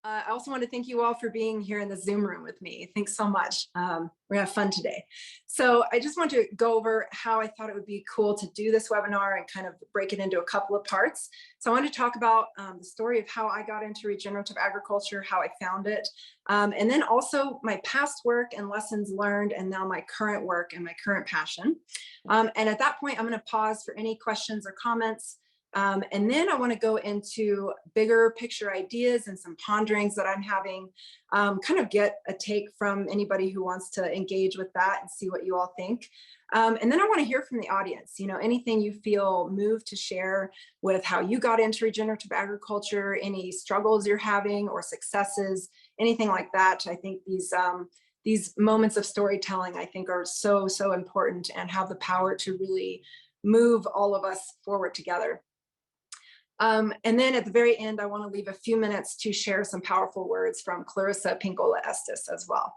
I also want to thank you all for being here in the Zoom room with me. Thanks so much. We're gonna have fun today. So I just want to go over how I thought it would be cool to do this webinar and kind of break it into a couple of parts. So I want to talk about the story of how I got into regenerative agriculture, how I found it, and then also my past work and lessons learned, and now my current work and my current passion. And at that point, I'm going to pause for any questions or comments. And then I want to go into bigger picture ideas and some ponderings that I'm having, kind of get a take from anybody who wants to engage with that and see what you all think. And then I want to hear from the audience, anything you feel moved to share with how you got into regenerative agriculture, any struggles you're having or successes, anything like that. I think these moments of storytelling, I think, are so, so important and have the power to really move all of us forward together. And then at the very end, I want to leave a few minutes to share some powerful words from Clarissa Pinkola Estes as well.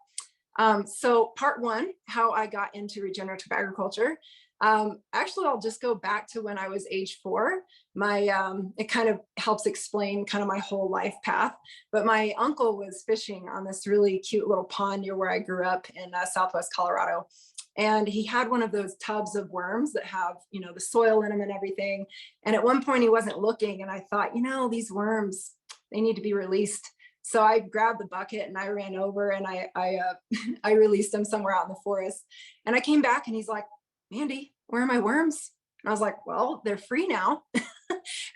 So part one, how I got into regenerative agriculture. Actually, I'll just go back to when I was age 4. It kind of helps explain kind of my whole life path. But my uncle was fishing on this really cute little pond near where I grew up in Southwest Colorado. And he had one of those tubs of worms that have, the soil in them and everything. And at one point he wasn't looking, and I thought, these worms, they need to be released. So I grabbed the bucket and I ran over and I released them somewhere out in the forest. And I came back and he's like, Mandy, where are my worms? And I was like, well, they're free now.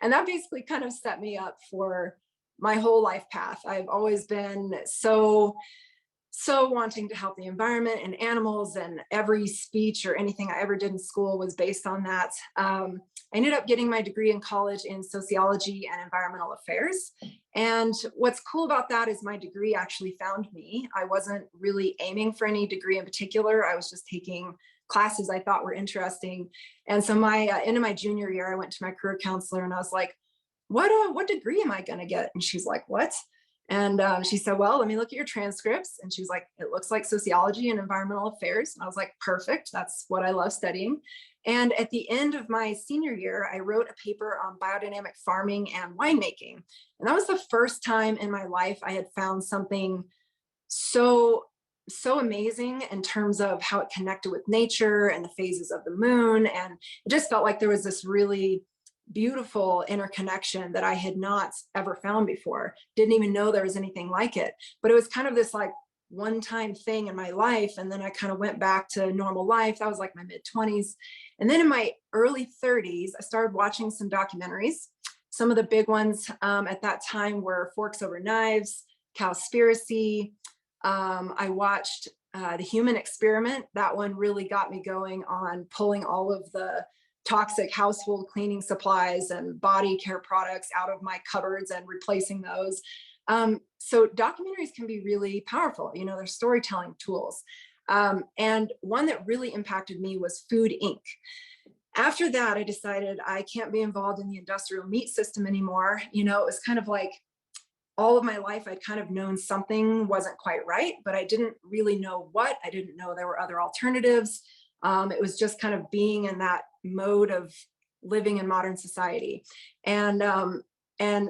And that basically kind of set me up for my whole life path. I've always been so wanting to help the environment and animals, and every speech or anything I ever did in school was based on that. I ended up getting my degree in college in sociology and environmental affairs. And what's cool about that is my degree actually found me. I wasn't really aiming for any degree in particular. I was just taking classes I thought were interesting. And so into my junior year, I went to my career counselor and I was like, what degree am I going to get? And she's like, what? And she said, well, let me look at your transcripts. And she was like, it looks like sociology and environmental affairs. And I was like, perfect. That's what I love studying. And at the end of my senior year, I wrote a paper on biodynamic farming and winemaking. And that was the first time in my life I had found something so amazing in terms of how it connected with nature and the phases of the moon. And it just felt like there was this really beautiful interconnection that I had not ever found before. Didn't even know there was anything like it. But it was kind of this like one-time thing in my life. And then I kind of went back to normal life. That was like my mid-20s. And then in my early 30s, I started watching some documentaries. Some of the big ones at that time were Forks Over Knives, Cowspiracy. I watched The Human Experiment. That one really got me going on pulling all of the toxic household cleaning supplies and body care products out of my cupboards and replacing those. So documentaries can be really powerful. They're storytelling tools. And one that really impacted me was Food Inc. After that, I decided I can't be involved in the industrial meat system anymore. It was kind of like all of my life, I'd kind of known something wasn't quite right, but I didn't really know what. I didn't know there were other alternatives. It was just kind of being in that mode of living in modern society. And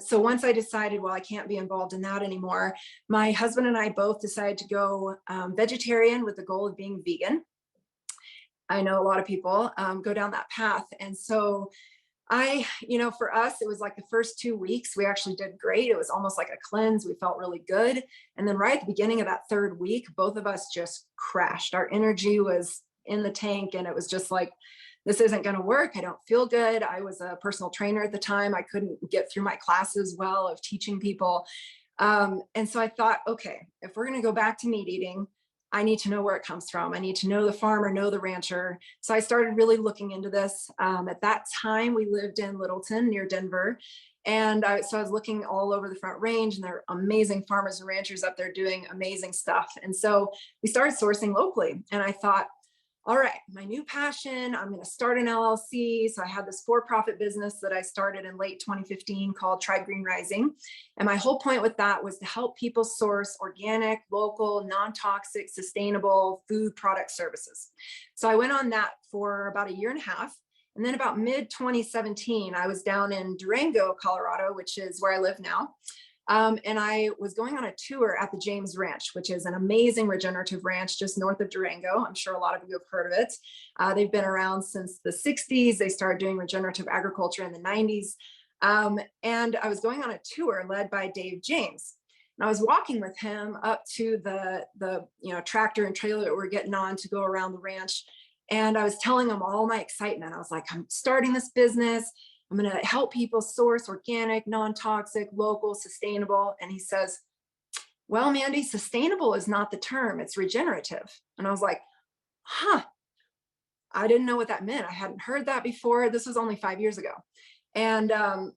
so once I decided, well, I can't be involved in that anymore, my husband and I both decided to go vegetarian with the goal of being vegan. I know a lot of people go down that path. And so for us, it was like the first 2 weeks, we actually did great. It was almost like a cleanse. We felt really good. And then right at the beginning of that third week, both of us just crashed. Our energy was in the tank, and it was just like, this isn't going to work. I don't feel good. I was a personal trainer at the time. I couldn't get through my classes well of teaching people. And so I thought, okay, if we're going to go back to meat eating, I need to know where it comes from. I need to know the farmer, know the rancher. So I started really looking into this. At that time, we lived in Littleton near Denver. And so I was looking all over the Front Range, and there are amazing farmers and ranchers up there doing amazing stuff. And so we started sourcing locally. And I thought, all right, my new passion, I'm going to start an LLC. So I had this for-profit business that I started in late 2015 called Tribe Green Rising. And my whole point with that was to help people source organic, local, non-toxic, sustainable food product services. So I went on that for about 1.5 years. And then about mid 2017, I was down in Durango, Colorado, which is where I live now. And I was going on a tour at the James Ranch, which is an amazing regenerative ranch just north of Durango. I'm sure a lot of you have heard of it. They've been around since the 60s. They started doing regenerative agriculture in the 90s. And I was going on a tour led by Dave James. And I was walking with him up to the tractor and trailer that we're getting on to go around the ranch. And I was telling him all my excitement. I was like, I'm starting this business. I'm going to help people source organic, non-toxic, local, sustainable. And he says, well, Mandy, sustainable is not the term, it's regenerative. And I was like, huh, I didn't know what that meant. I hadn't heard that before. This was only 5 years ago. And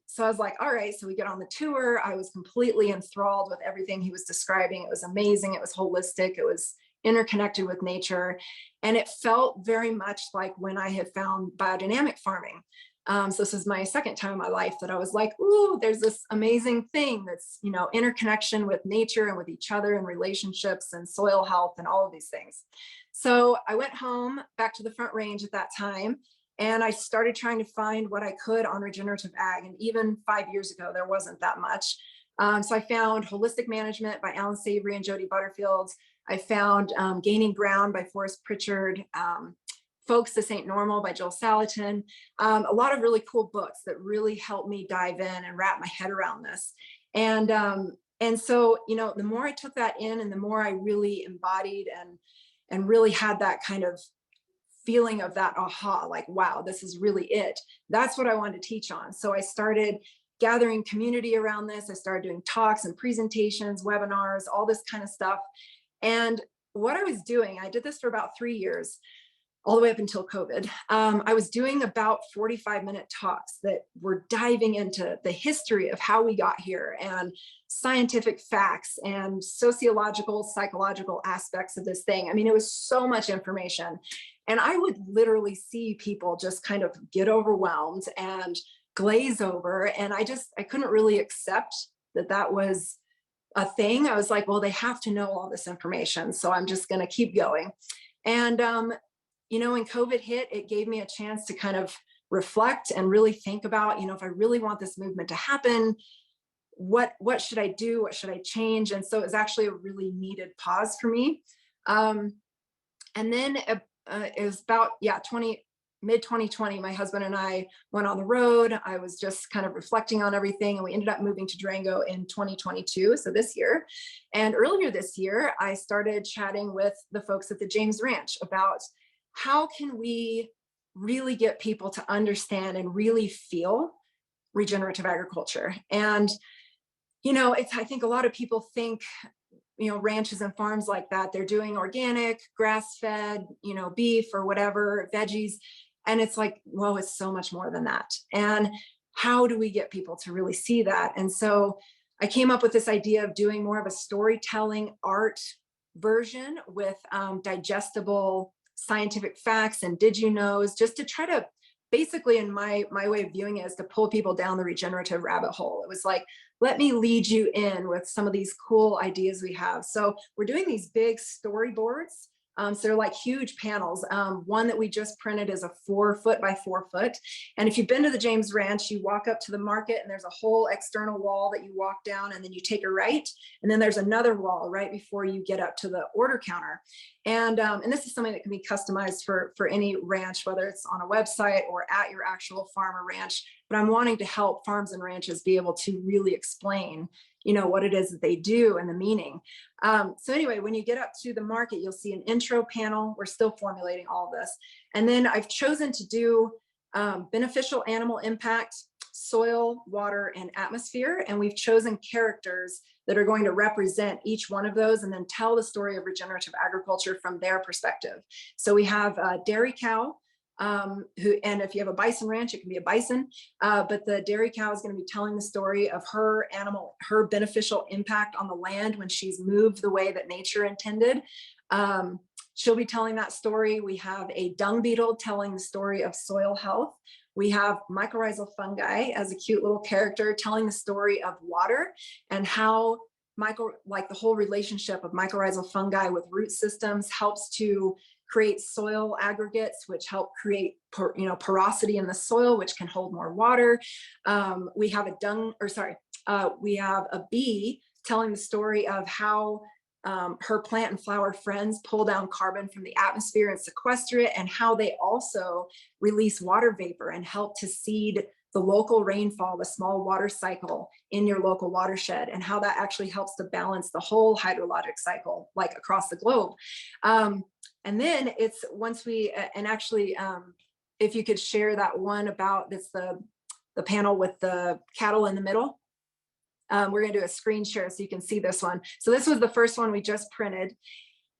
so I was like, all right, so we get on the tour. I was completely enthralled with everything he was describing. It was amazing. It was holistic. It was interconnected with nature. And it felt very much like when I had found biodynamic farming. So this is my second time in my life that I was like, ooh, there's this amazing thing that's, interconnection with nature and with each other and relationships and soil health and all of these things. So I went home back to the Front Range at that time, and I started trying to find what I could on regenerative ag. And even 5 years ago, there wasn't that much. So I found Holistic Management by Alan Savory and Jody Butterfield. I found Gaining Ground by Forrest Pritchard. Folks, This Ain't Normal by Joel Salatin. A lot of really cool books that really helped me dive in and wrap my head around this. And so, the more I took that in and the more I really embodied and really had that kind of feeling of that aha, like, wow, this is really it. That's what I wanted to teach on. So I started gathering community around this. I started doing talks and presentations, webinars, all this kind of stuff. And what I was doing, I did this for about 3 years, all the way up until COVID. I was doing about 45-minute talks that were diving into the history of how we got here and scientific facts and sociological, psychological aspects of this thing. I mean, it was so much information. And I would literally see people just kind of get overwhelmed and glaze over. And I couldn't really accept that was a thing. I was like, well, they have to know all this information. So I'm just going to keep going. And, when COVID hit, it gave me a chance to kind of reflect and really think about, if I really want this movement to happen, what should I do? What should I change? And so it was actually a really needed pause for me. And then it was about, mid 2020, my husband and I went on the road. I was just kind of reflecting on everything, and we ended up moving to Durango in 2022, so this year. And earlier this year, I started chatting with the folks at the James Ranch about how can we really get people to understand and really feel regenerative agriculture. And, I think a lot of people think, ranches and farms like that, they're doing organic, grass-fed, beef or whatever, veggies. And it's like, whoa, it's so much more than that. And how do we get people to really see that? And so I came up with this idea of doing more of a storytelling art version with digestible scientific facts and did you knows, just to try to basically, in my way of viewing it, is to pull people down the regenerative rabbit hole. It was like, let me lead you in with some of these cool ideas we have. So we're doing these big storyboards. So they're like huge panels. One that we just printed is a 4 foot by 4 foot. And if you've been to the James Ranch, you walk up to the market and there's a whole external wall that you walk down, and then you take a right. And then there's another wall right before you get up to the order counter. And this is something that can be customized for any ranch, whether it's on a website or at your actual farm or ranch. But I'm wanting to help farms and ranches be able to really explain, what it is that they do and the meaning. So anyway, when you get up to the market, you'll see an intro panel. We're still formulating all of this. And then I've chosen to do beneficial animal impact, soil, water, and atmosphere. And we've chosen characters that are going to represent each one of those and then tell the story of regenerative agriculture from their perspective. So we have a dairy cow, and if you have a bison ranch, it can be a bison, but the dairy cow is going to be telling the story of her beneficial impact on the land when she's moved the way that nature intended. She'll be telling that story. We have a dung beetle telling the story of soil health. We have mycorrhizal fungi as a cute little character telling the story of water and how the whole relationship of mycorrhizal fungi with root systems helps to create soil aggregates, which help create porosity in the soil, which can hold more water. We have we have a bee telling the story of how her plant and flower friends pull down carbon from the atmosphere and sequester it, and how they also release water vapor and help to seed the local rainfall, the small water cycle in your local watershed, and how that actually helps to balance the whole hydrologic cycle, like across the globe. And then it's once we, and actually, if you could share that one about, that's the panel with the cattle in the middle. We're going to do a screen share so you can see this one. So this was the first one we just printed.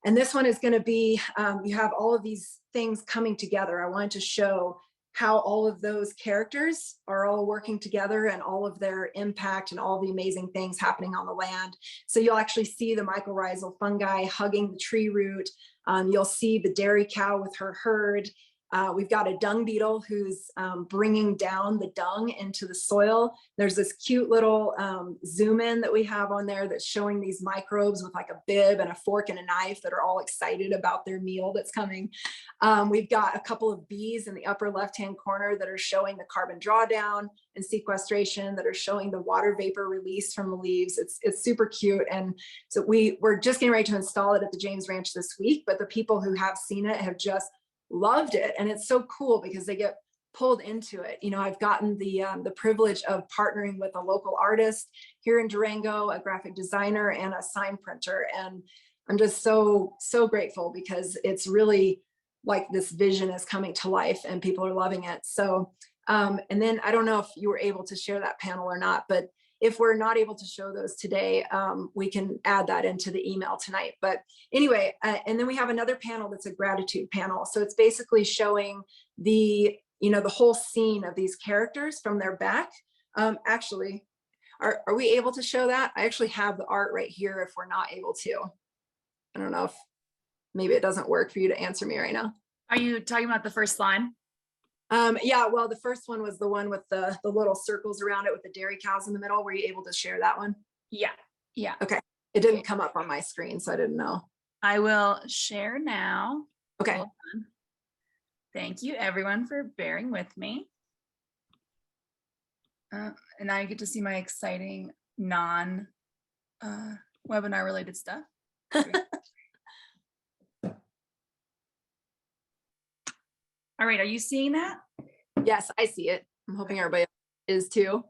And this one is going to be, you have all of these things coming together. I wanted to show how all of those characters are all working together and all of their impact and all the amazing things happening on the land. So you'll actually see the mycorrhizal fungi hugging the tree root. You'll see the dairy cow with her herd. We've got a dung beetle who's bringing down the dung into the soil. There's this cute little zoom in that we have on there that's showing these microbes with like a bib and a fork and a knife that are all excited about their meal that's coming. We've got a couple of bees in the upper left-hand corner that are showing the carbon drawdown and sequestration, that are showing the water vapor release from the leaves. It's super cute. And so we're just getting ready to install it at the James Ranch this week, but the people who have seen it have just loved it. And it's so cool because they get pulled into it. You know, I've gotten the privilege of partnering with a local artist here in Durango, a graphic designer and a sign printer. And I'm just so grateful because it's really like this vision is coming to life and people are loving it. So, and then I don't know if you were able to share that panel or not, but if we're not able to show those today, we can add that into the email tonight. But anyway, and then we have another panel that's a gratitude panel. So it's basically showing the, you know, the whole scene of these characters from their back. Actually, are we able to show that? I actually have the art right here if we're not able to. I don't know if maybe it doesn't work for you to answer me right now. Are you talking about the first line? Yeah, well, the first one was the one with the little circles around it with the dairy cows in the middle. Were you able to share that one? Yeah. Okay. It didn't come up on my screen, so I didn't know. I will share now. Okay. Hold on. Thank you everyone for bearing with me. And now you get to see my exciting non-webinar related stuff. All right, are you seeing that? Yes, I see it. I'm hoping everybody is too.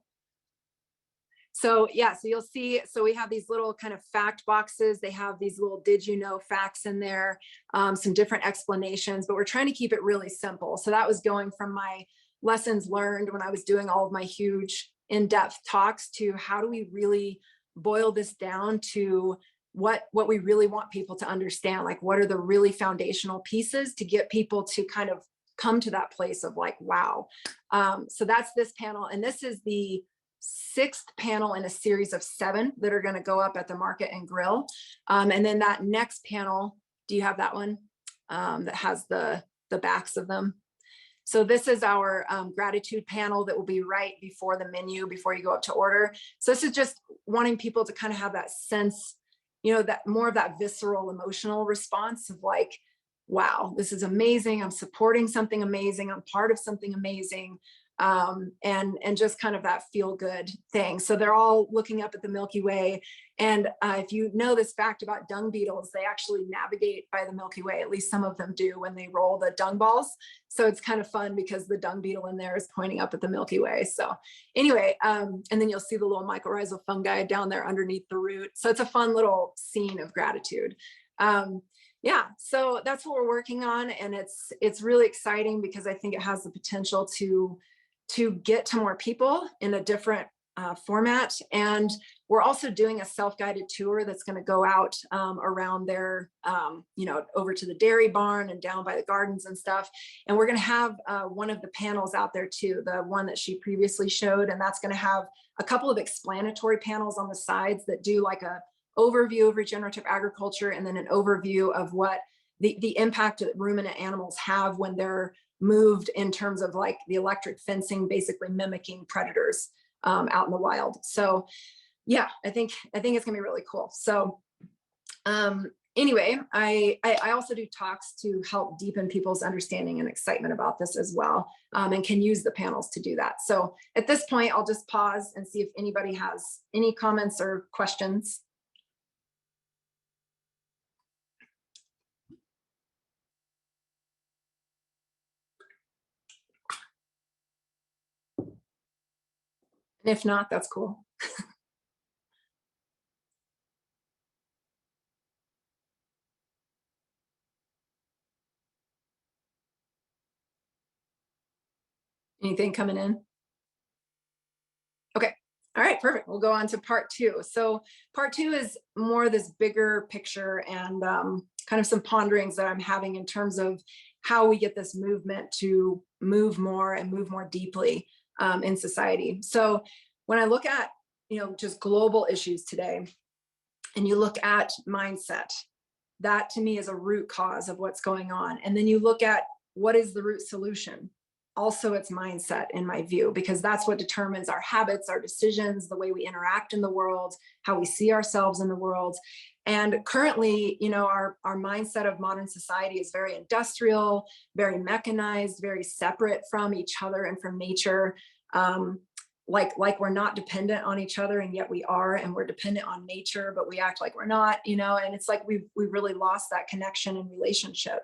So yeah, so you'll see, so we have these little kind of fact boxes. They have these little did you know facts in there, some different explanations, but we're trying to keep it really simple. So that was going from my lessons learned when I was doing all of my huge in-depth talks to how do we really boil this down to what we really want people to understand, like what are the really foundational pieces to get people to kind of come to that place of like, wow. So that's this panel. And this is the 6th panel in a series of 7 that are going to go up at the market and grill. And then that next panel, do you have that one that has the backs of them? So this is our gratitude panel that will be right before the menu, before you go up to order. So this is just wanting people to kind of have that sense, you know, that more of that visceral emotional response of like, wow, this is amazing. I'm supporting something amazing. I'm part of something amazing. And just kind of that feel good thing. So they're all looking up at the Milky Way. And if you know this fact about dung beetles, they actually navigate by the Milky Way. At least some of them do when they roll the dung balls. So it's kind of fun because the dung beetle in there is pointing up at the Milky Way. So anyway, and then you'll see the little mycorrhizal fungi down there underneath the root. So it's a fun little scene of gratitude. Yeah, so that's what we're working on, and it's really exciting because I think it has the potential to get to more people in a different format. And we're also doing a self-guided tour that's going to go out around there, you know, over to the dairy barn and down by the gardens and stuff. And we're going to have one of the panels out there too, the one that she previously showed, and that's going to have a couple of explanatory panels on the sides that do like a overview of regenerative agriculture, and then an overview of what the impact that ruminant animals have when they're moved in terms of like the electric fencing, basically mimicking predators out in the wild. So yeah, I think it's gonna be really cool. So anyway, I also do talks to help deepen people's understanding and excitement about this as well, and can use the panels to do that. So at this point, I'll just pause and see if anybody has any comments or questions. And if not, that's cool. Anything coming in? Okay. All right, perfect. We'll go on to part two. So part two is more this bigger picture and kind of some ponderings that I'm having in terms of how we get this movement to move more and move more deeply in society. So when I look at, just global issues today, and you look at mindset, that to me is a root cause of what's going on. And then you look at what is the root solution. Also, it's mindset in my view, because that's what determines our habits, our decisions, the way we interact in the world, how we see ourselves in the world. And currently, our mindset of modern society is very industrial, very mechanized, very separate from each other and from nature. Like we're not dependent on each other, and yet we are, and we're dependent on nature, but we act like we're not, and it's like we've really lost that connection and relationship.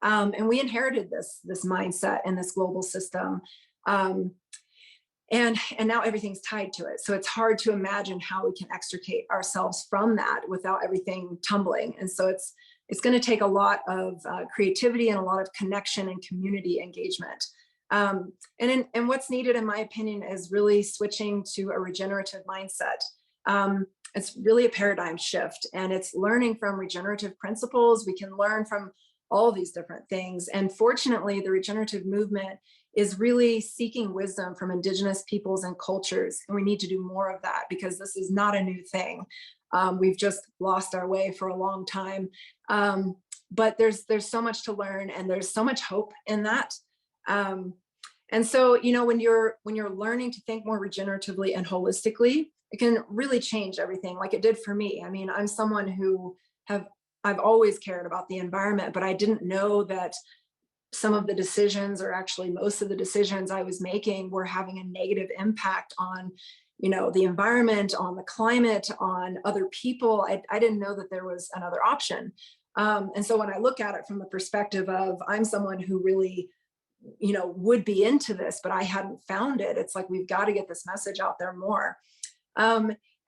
And we inherited this mindset and this global system. And now everything's tied to it. So it's hard to imagine how we can extricate ourselves from that without everything tumbling. And so it's going to take a lot of creativity and a lot of connection and community engagement. And what's needed, in my opinion, is really switching to a regenerative mindset. It's really a paradigm shift, and it's learning from regenerative principles. We can learn from all these different things. And fortunately, the regenerative movement is really seeking wisdom from indigenous peoples and cultures. And we need to do more of that, because this is not a new thing. We've just lost our way for a long time. But there's so much to learn, and there's so much hope in that. And so, when you're learning to think more regeneratively and holistically, it can really change everything, like it did for me. I mean, I'm someone who I've always cared about the environment, but I didn't know that some of the decisions, or actually most of the decisions I was making, were having a negative impact on, the environment, on the climate, on other people. I didn't know that there was another option. And so when I look at it from the perspective of, I'm someone who really, would be into this, but I hadn't found it. It's like, we've got to get this message out there more.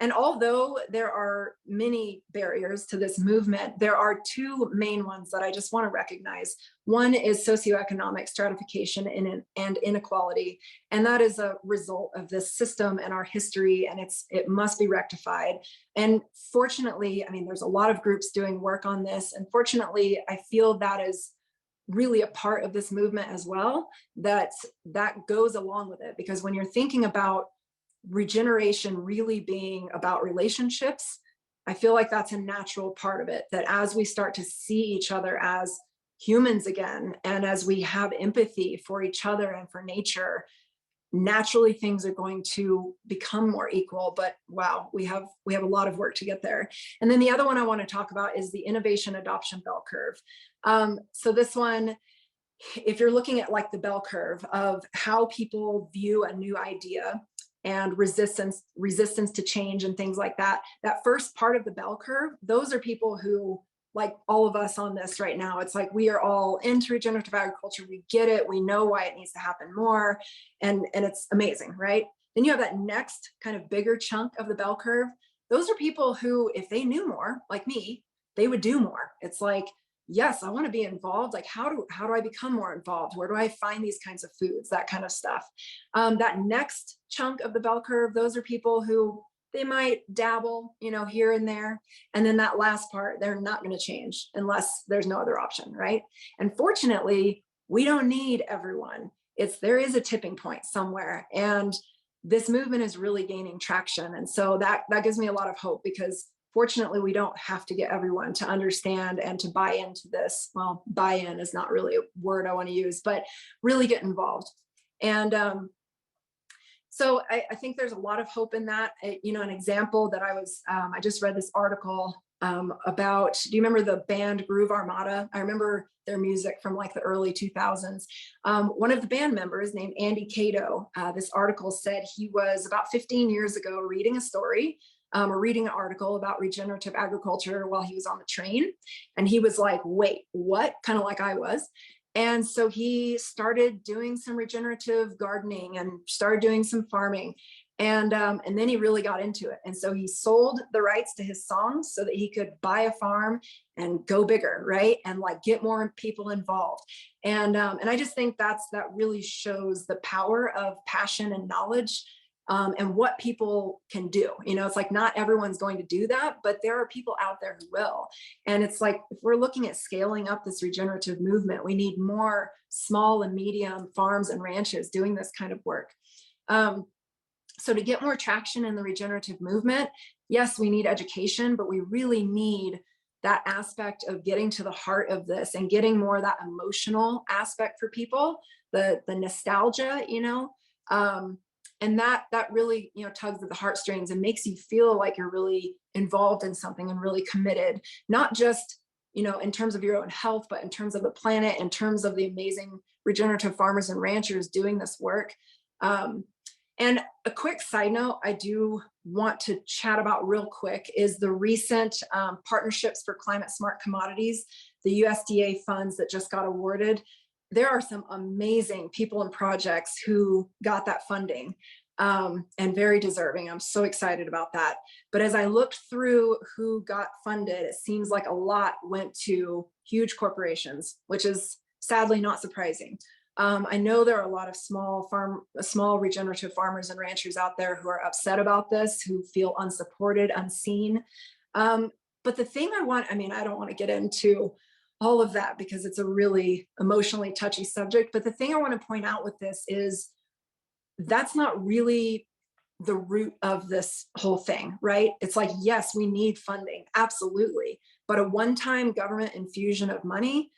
And although there are many barriers to this movement, there are two main ones that I just want to recognize. One is socioeconomic stratification and inequality. And that is a result of this system and our history, and it must be rectified. And fortunately, I mean, there's a lot of groups doing work on this. And fortunately, I feel that is really a part of this movement as well, that goes along with it. Because when you're thinking about regeneration really being about relationships, I feel like that's a natural part of it, that as we start to see each other as humans again, and as we have empathy for each other and for nature, naturally things are going to become more equal. But wow, we have a lot of work to get there. And then the other one I want to talk about is the innovation adoption bell curve. So this one, if you're looking at like the bell curve of how people view a new idea and resistance to change and things like that, that first part of the bell curve, those are people who, like all of us on this right now, it's like we are all into regenerative agriculture. We get it. We know why it needs to happen more. And it's amazing, right? Then you have that next kind of bigger chunk of the bell curve. Those are people who, if they knew more, like me, they would do more. It's like, yes, I want to be involved. Like, how do I become more involved? Where do I find these kinds of foods? That kind of stuff. That next chunk of the bell curve, those are people who, they might dabble, here and there. And then that last part, they're not going to change unless there's no other option, right? And fortunately, we don't need everyone. There is a tipping point somewhere. And this movement is really gaining traction. And so that gives me a lot of hope, because fortunately, we don't have to get everyone to understand and to buy into this. Well, buy-in is not really a word I want to use, but really get involved. And so I think there's a lot of hope in that. An example that I just read this article do you remember the band Groove Armada? I remember their music from like the early 2000s. One of the band members named Andy Cato, this article said he was about 15 years ago reading a story or reading an article about regenerative agriculture while he was on the train. And he was like, wait, what? Kind of like I was. And so he started doing some regenerative gardening and started doing some farming. And then he really got into it. And so he sold the rights to his songs so that he could buy a farm and go bigger, right? And like get more people involved. And I just think that really shows the power of passion and knowledge and what people can do. You know, it's like not everyone's going to do that, but there are people out there who will. And it's like, if we're looking at scaling up this regenerative movement, we need more small and medium farms and ranches doing this kind of work. So to get more traction in the regenerative movement, yes, we need education, but we really need that aspect of getting to the heart of this and getting more of that emotional aspect for people, the nostalgia, you know, and that really, you know, tugs at the heartstrings and makes you feel like you're really involved in something and really committed, not just, you know, in terms of your own health, but in terms of the planet, in terms of the amazing regenerative farmers and ranchers doing this work. And a quick side note I do want to chat about real quick is the recent partnerships for climate smart commodities, the USDA funds that just got awarded. There are some amazing people and projects who got that funding and very deserving. I'm so excited about that. But as I looked through who got funded, it seems like a lot went to huge corporations, which is sadly not surprising. I know there are a lot of small regenerative farmers and ranchers out there who are upset about this, who feel unsupported, unseen. But the thing I don't want to get into all of that because it's a really emotionally touchy subject. But the thing I want to point out with this is that's not really the root of this whole thing, right? It's like, yes, we need funding, absolutely. But a one-time government infusion of money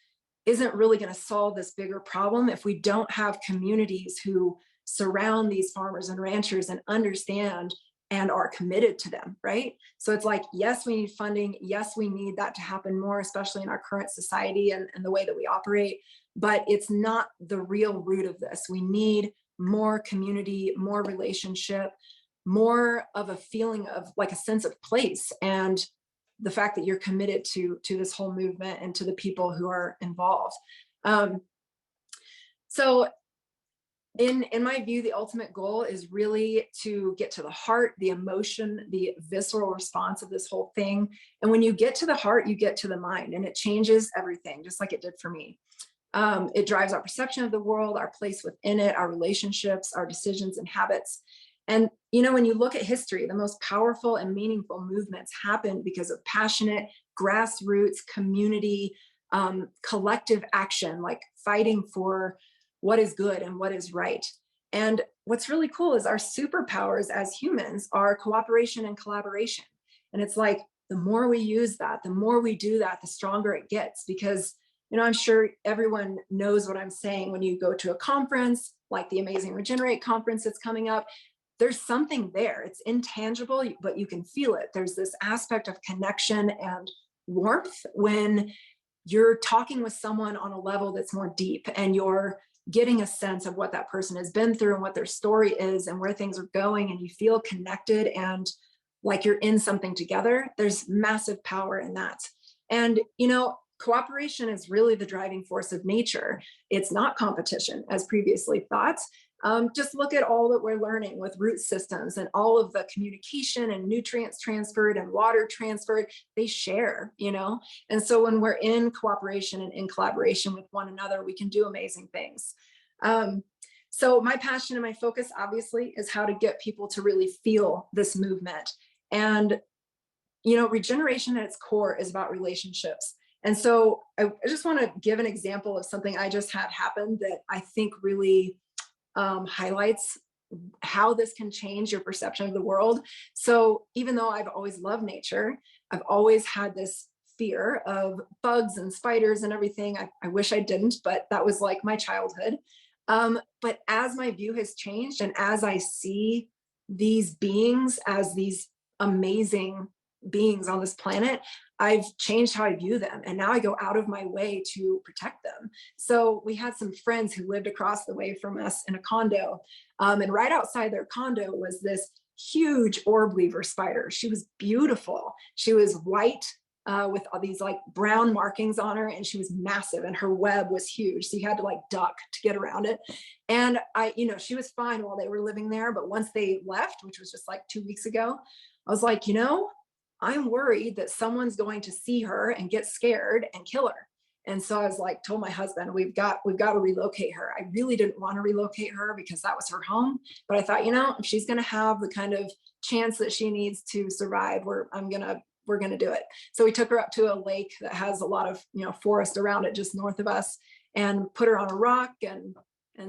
isn't really going to solve this bigger problem if we don't have communities who surround these farmers and ranchers and understand and are committed to them, right? So it's like, yes, we need funding. Yes, we need that to happen more, especially in our current society and the way that we operate, but it's not the real root of this. We need more community, more relationship, more of a feeling of like a sense of place and the fact that you're committed to this whole movement and to the people who are involved. So in my view, the ultimate goal is really to get to the heart, the emotion, the visceral response of this whole thing. And when you get to the heart, you get to the mind and it changes everything, just like it did for me. It drives our perception of the world, our place within it, our relationships, our decisions and habits. And, you know, when you look at history, the most powerful and meaningful movements happen because of passionate grassroots community, collective action, like fighting for what is good and what is right. And what's really cool is our superpowers as humans are cooperation and collaboration. And it's like, the more we use that, the more we do that, the stronger it gets. Because, you know, I'm sure everyone knows what I'm saying when you go to a conference, like the Amazing Regenerate conference that's coming up, there's something there. It's intangible, but you can feel it. There's this aspect of connection and warmth when you're talking with someone on a level that's more deep and you're getting a sense of what that person has been through and what their story is and where things are going, and you feel connected and like you're in something together. There's massive power in that. And, you know, cooperation is really the driving force of nature. It's not competition, as previously thought. Just look at all that we're learning with root systems and all of the communication and nutrients transferred and water transferred, they share, you know? And so when we're in cooperation and in collaboration with one another, we can do amazing things. So my passion and my focus obviously is how to get people to really feel this movement. And, you know, regeneration at its core is about relationships. And so I just want to give an example of something I just had happen that I think really highlights how this can change your perception of the world. So even though I've always loved nature, I've always had this fear of bugs and spiders and everything. I wish I didn't, but that was like my childhood. But as my view has changed and as I see these beings as these amazing beings on this planet, I've changed how I view them. And now I go out of my way to protect them. So we had some friends who lived across the way from us in a condo. And right outside their condo was this huge orb weaver spider. She was beautiful. She was white with all these like brown markings on her, and she was massive, and her web was huge. So you had to like duck to get around it. And she was fine while they were living there. But once they left, which was just like 2 weeks ago, I was like, I'm worried that someone's going to see her and get scared and kill her. And so I was like, told my husband, we've got to relocate her. I really didn't want to relocate her because that was her home. But I thought, if she's going to have the kind of chance that she needs to survive, we're going to do it. So we took her up to a lake that has a lot of, forest around it just north of us, and put her on a rock and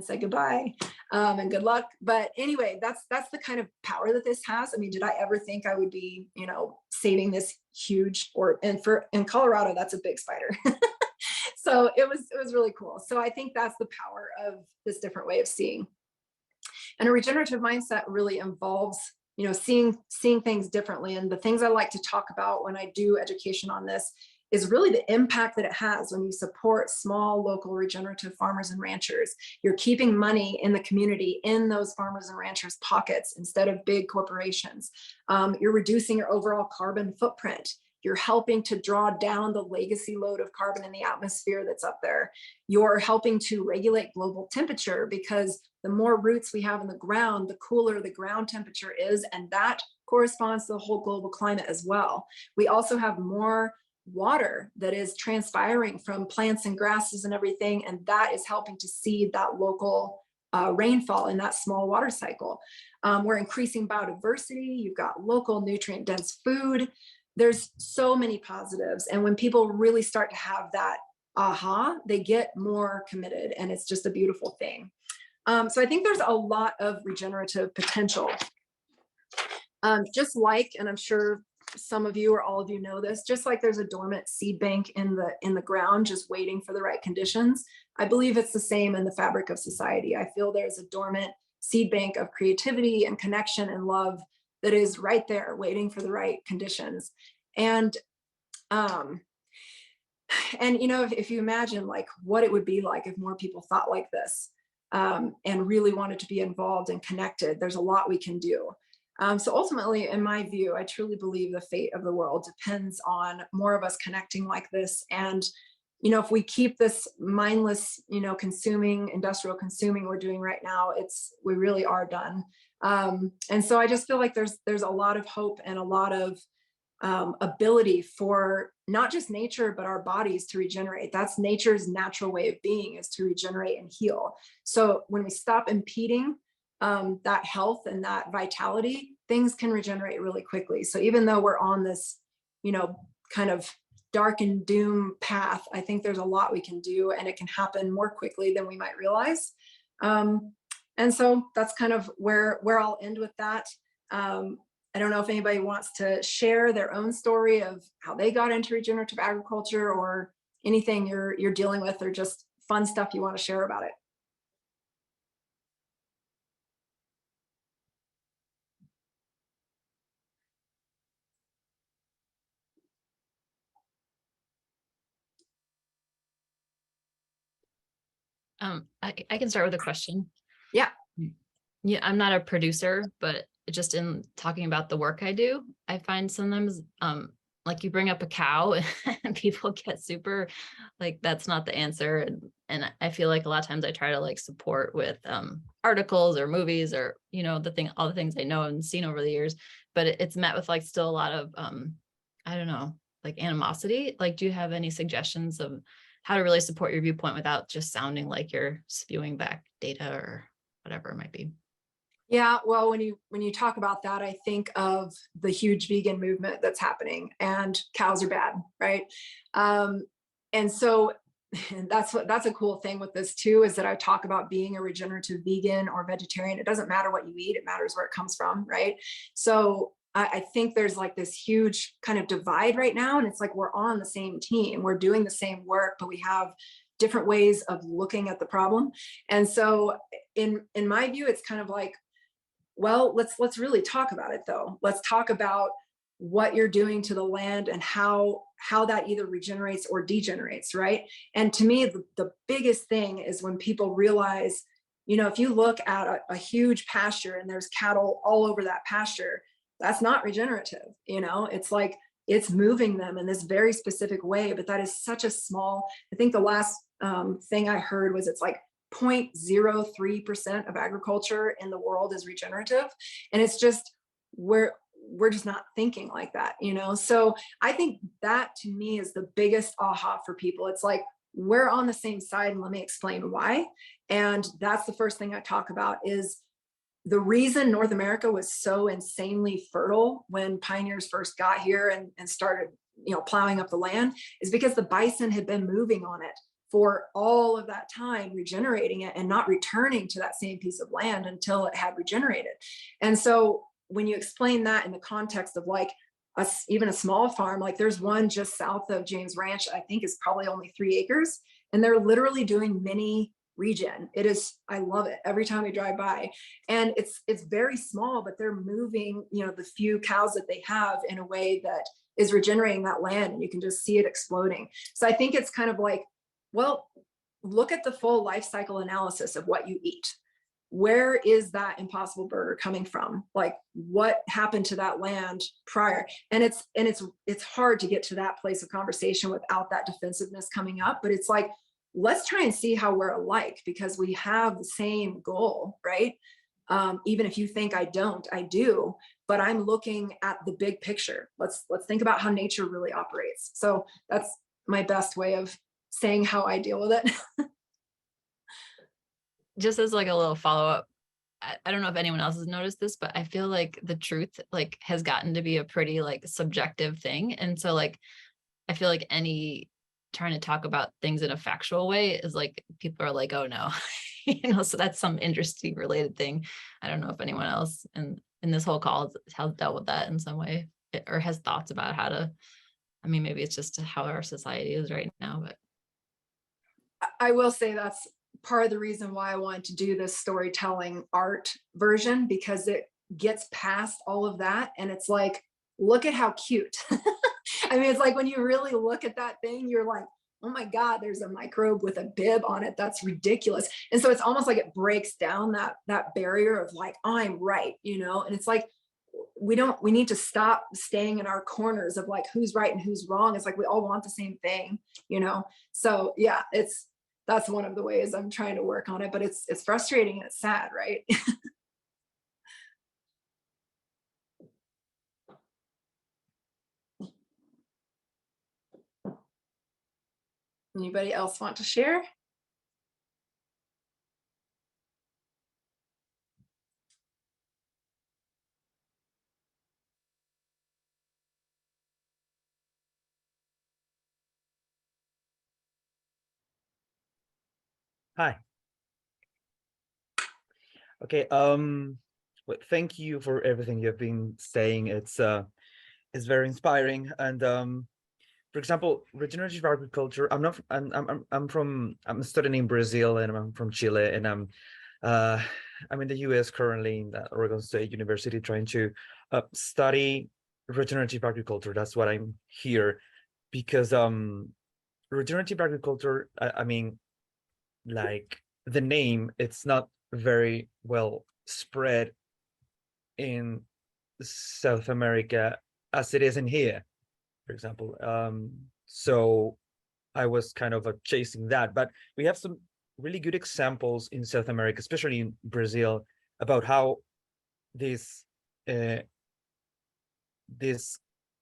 say goodbye and good luck. But anyway, that's the kind of power that this has. I mean, did I ever think I would be, saving this huge in Colorado, that's a big spider. So it was really cool. So I think that's the power of this different way of seeing. And a regenerative mindset really involves, seeing things differently. And the things I like to talk about when I do education on this is really the impact that it has when you support small local regenerative farmers and ranchers. You're keeping money in the community, in those farmers and ranchers' pockets instead of big corporations. You're reducing your overall carbon footprint. You're helping to draw down the legacy load of carbon in the atmosphere that's up there. You're helping to regulate global temperature, because the more roots we have in the ground, the cooler the ground temperature is, and that corresponds to the whole global climate as well. We also have more water that is transpiring from plants and grasses and everything, and that is helping to seed that local rainfall in that small water cycle. We're increasing biodiversity. You've got local nutrient dense food. There's so many positives. And when people really start to have that aha, they get more committed, and it's just a beautiful thing. So I think there's a lot of regenerative potential. Just like, and I'm sure some of you or all of you know this, just like there's a dormant seed bank in the ground just waiting for the right conditions, I believe it's the same in the fabric of society. I feel there's a dormant seed bank of creativity and connection and love that is right there waiting for the right conditions. And if you imagine like what it would be like if more people thought like this, and really wanted to be involved and connected, there's a lot we can do. So ultimately, in my view, I truly believe the fate of the world depends on more of us connecting like this. And, if we keep this mindless, consuming, industrial consuming we're doing right now, we really are done. And so I just feel like there's a lot of hope and a lot of ability for not just nature, but our bodies to regenerate. That's nature's natural way of being, is to regenerate and heal. So when we stop impeding that health and that vitality, things can regenerate really quickly. So even though we're on this, kind of dark and doom path, I think there's a lot we can do, and it can happen more quickly than we might realize. And so that's kind of where I'll end with that. I don't know if anybody wants to share their own story of how they got into regenerative agriculture, or anything you're dealing with, or just fun stuff you want to share about it. I can start with a question. Yeah. Yeah, I'm not a producer, but just in talking about the work I do, I find sometimes like you bring up a cow and people get super like, that's not the answer. And I feel like a lot of times I try to like support with articles or movies, or, all the things I know and seen over the years, but it's met with like still a lot of, I don't know, like animosity. Like, do you have any suggestions of how to really support your viewpoint without just sounding like you're spewing back data or whatever it might be? Yeah, well, when you talk about that, I think of the huge vegan movement that's happening, and cows are bad, right? And so that's a cool thing with this too, is that I talk about being a regenerative vegan or vegetarian. It doesn't matter what you eat, it matters where it comes from, right? So I think there's like this huge kind of divide right now, and it's like we're on the same team, we're doing the same work, but we have different ways of looking at the problem. And so in my view, it's kind of like, well, let's really talk about it though. Let's talk about what you're doing to the land and how that either regenerates or degenerates, right? And to me, the biggest thing is when people realize, you know, if you look at a huge pasture and there's cattle all over that pasture, that's not regenerative. You know, it's like it's moving them in this very specific way, but that is such a small, I think the last thing I heard was it's like 0.03% of agriculture in the world is regenerative. And it's just, we're just not thinking like that, you know? So I think that to me is the biggest aha for people. It's like, we're on the same side and let me explain why. And that's the first thing I talk about is the reason North America was so insanely fertile when pioneers first got here and started, you know, plowing up the land is because the bison had been moving on it for all of that time, regenerating it and not returning to that same piece of land until it had regenerated. And so when you explain that in the context of like even a small farm, like there's one just south of James Ranch, I think is probably only 3 acres, and they're literally doing mini regen. It is, I love it every time we drive by. And it's very small, but they're moving, you know, the few cows that they have in a way that is regenerating that land, and you can just see it exploding. So I think it's kind of like, well, look at the full life cycle analysis of what you eat. Where is that Impossible Burger coming from? Like, what happened to that land prior? And it's hard to get to that place of conversation without that defensiveness coming up. But it's like, let's try and see how we're alike, because we have the same goal, right? Even if you think I don't, I do. But I'm looking at the big picture. Let's think about how nature really operates. So that's my best way of saying how I deal with it. Just as like a little follow-up, I don't know if anyone else has noticed this, but I feel like the truth like has gotten to be a pretty like subjective thing. And so like, I feel like any trying to talk about things in a factual way is like, people are like, oh no, you know, so that's some industry related thing. I don't know if anyone else in this whole call has dealt with that in some way or has thoughts about how to, I mean, maybe it's just how our society is right now, but. I will say that's part of the reason why I wanted to do this storytelling art version, because it gets past all of that. And it's like, look at how cute. I mean, it's like when you really look at that thing, you're like, oh my God, there's a microbe with a bib on it. That's ridiculous. And so it's almost like it breaks down that barrier of like, I'm right, you know? And it's like, we need to stop staying in our corners of like, who's right and who's wrong. It's like, we all want the same thing, you know? So yeah, that's one of the ways I'm trying to work on it, but it's frustrating and it's sad, right? Anybody else want to share? Hi. Okay. Well, thank you for everything you've been saying. It's very inspiring. And for example, regenerative agriculture. I'm studying in Brazil, and I'm from Chile, and I'm in the US currently in the Oregon State University trying to study regenerative agriculture. That's what I'm here because regenerative agriculture. I mean, like the name, it's not very well spread in South America as it is in here, for example. So I was kind of chasing that, but we have some really good examples in South America, especially in Brazil, about how this uh, this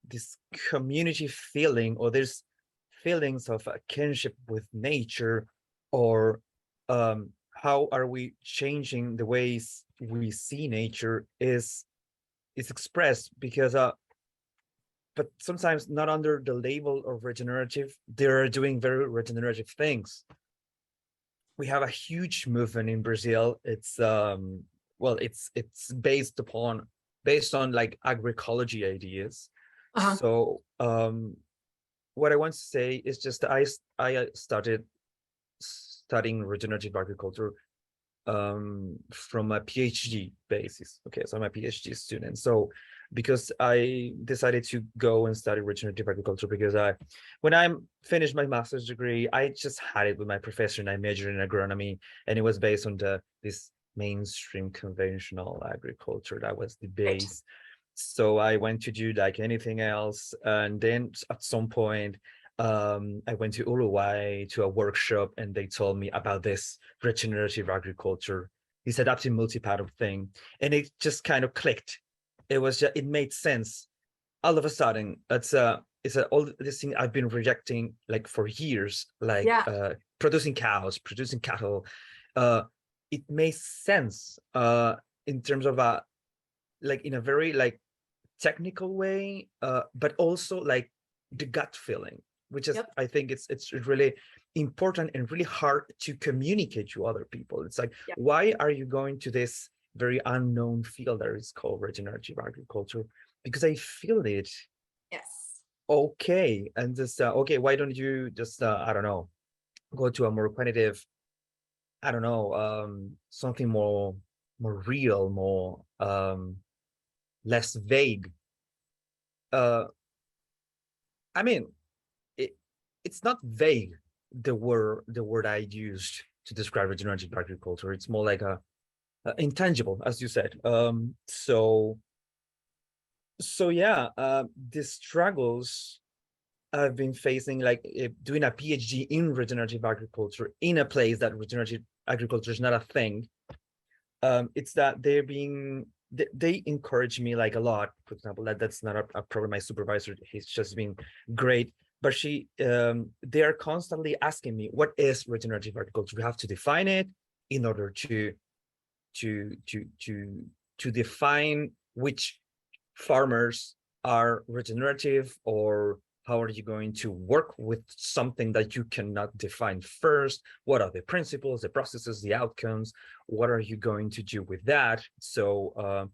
this community feeling, or there's feelings of a kinship with nature, or how are we changing the ways we see nature is expressed, because but sometimes not under the label of regenerative. They're doing very regenerative things. We have a huge movement in Brazil. It's well, it's based on like agroecology ideas. So what I want to say is just I started studying regenerative agriculture from a PhD basis. Okay, so I'm a PhD student. So because I decided to go and study regenerative agriculture because when I finished my master's degree, I just had it with my professor and I majored in agronomy, and it was based on this mainstream conventional agriculture. That was the Right. base. So I went to do like anything else. And then at some point, I went to Uruguay to a workshop and they told me about this regenerative agriculture, this adaptive multi-pattern thing. And it just kind of clicked. It was just, it made sense. All of a sudden, it's all this thing I've been rejecting like for years, like Yeah. producing cows, producing cattle. It makes sense in terms of like in a very like technical way, but also like the gut feeling, which is Yep. I think it's really important and really hard to communicate to other people. It's like, Yep. why are you going to this very unknown field that is called regenerative agriculture? Because I feel it. Yes. Okay, and just okay, why don't you just I don't know, go to a more quantitative, I don't know, something more real, more less vague. uh I mean, it's not vague, the word I used to describe regenerative agriculture. It's more like a intangible, as you said. So yeah, the struggles I've been facing, like doing a PhD in regenerative agriculture in a place that regenerative agriculture is not a thing. It's that they encourage me like a lot. For example, that's not a problem. My supervisor, he's just been great, but they are constantly asking me, what is regenerative agriculture? We have to define it in order to define which farmers are regenerative, or how are you going to work with something that you cannot define first? What are the principles, the processes, the outcomes? What are you going to do with that? So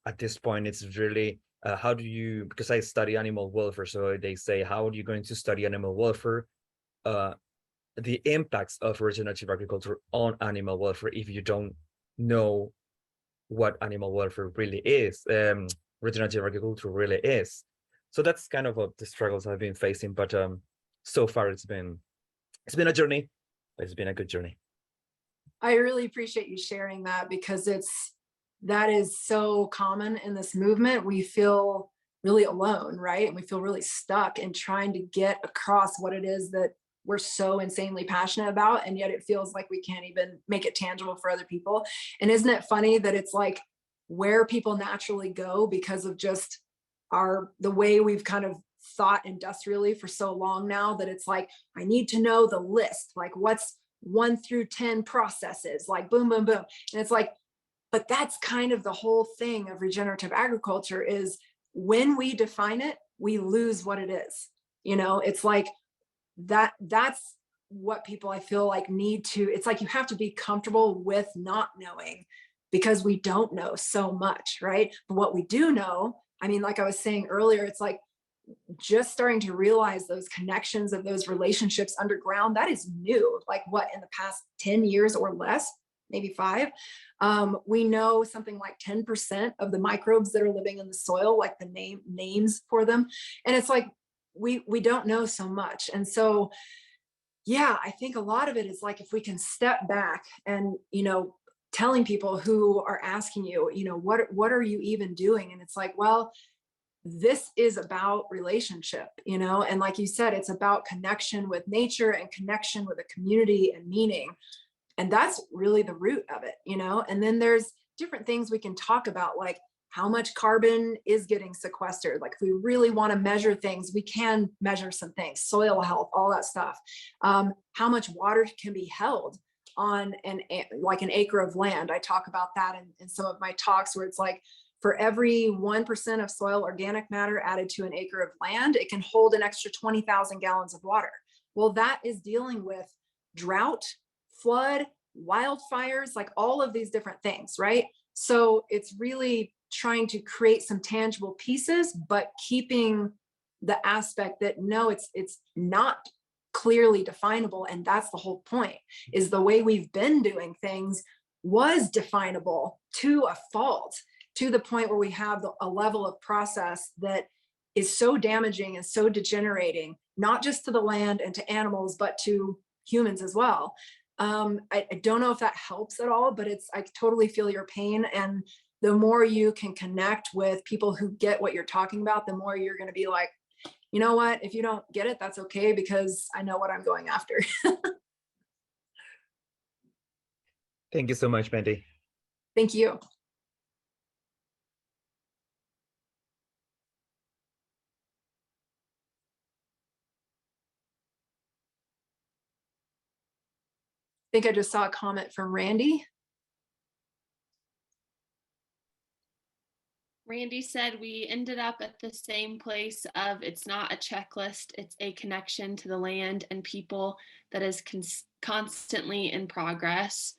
at this point, it's really how do you, because I study animal welfare, so they say, how are you going to study animal welfare, the impacts of regenerative agriculture on animal welfare if you don't know what animal welfare really is, regenerative agriculture really is. So that's kind of the struggles I've been facing, but so far it's been a journey, but it's been a good journey. I really appreciate you sharing that, because that is so common in this movement. We feel really alone, right? And we feel really stuck in trying to get across what it is that we're so insanely passionate about. And yet it feels like we can't even make it tangible for other people. And isn't it funny that it's like where people naturally go because of just the way we've kind of thought industrially for so long now, that it's like, I need to know the list, like what's 1 through 10 processes, like boom, boom, boom. And it's like, but that's kind of the whole thing of regenerative agriculture, is when we define it, we lose what it is. It's like that's what people, I feel like, need to, it's like you have to be comfortable with not knowing, because we don't know so much, right? But what we do know, I mean, like I was saying earlier, it's like just starting to realize those connections of those relationships underground. That is new. Like what, in the past 10 years or less, maybe 5, we know something like 10% of the microbes that are living in the soil, like the names for them. And it's like, we don't know so much. And so, yeah, I think a lot of it is like, if we can step back and, telling people who are asking you, what are you even doing? And it's like, well, this is about relationship, and like you said, it's about connection with nature and connection with a community and meaning. And that's really the root of it, and then there's different things we can talk about, like how much carbon is getting sequestered. Like if we really want to measure things, we can measure some things, soil health, all that stuff. How much water can be held on an acre of land. I talk about that in some of my talks, where it's like, for every 1% of soil organic matter added to an acre of land, it can hold an extra 20,000 gallons of water. Well, that is dealing with drought, flood, wildfires, like all of these different things, right? So it's really trying to create some tangible pieces, but keeping the aspect that, no, it's not clearly definable. And that's the whole point, is the way we've been doing things was definable to a fault. to the point where we have a level of process that is so damaging and so degenerating, not just to the land and to animals, but to humans as well. I don't know if that helps at all, but I totally feel your pain. And the more you can connect with people who get what you're talking about, the more you're going to be like, you know what, if you don't get it, that's okay, because I know what I'm going after. Thank you so much, Mandy. Thank you. I think I just saw a comment from Randy. Randy said we ended up at the same place of it's not a checklist, it's a connection to the land and people that is constantly in progress.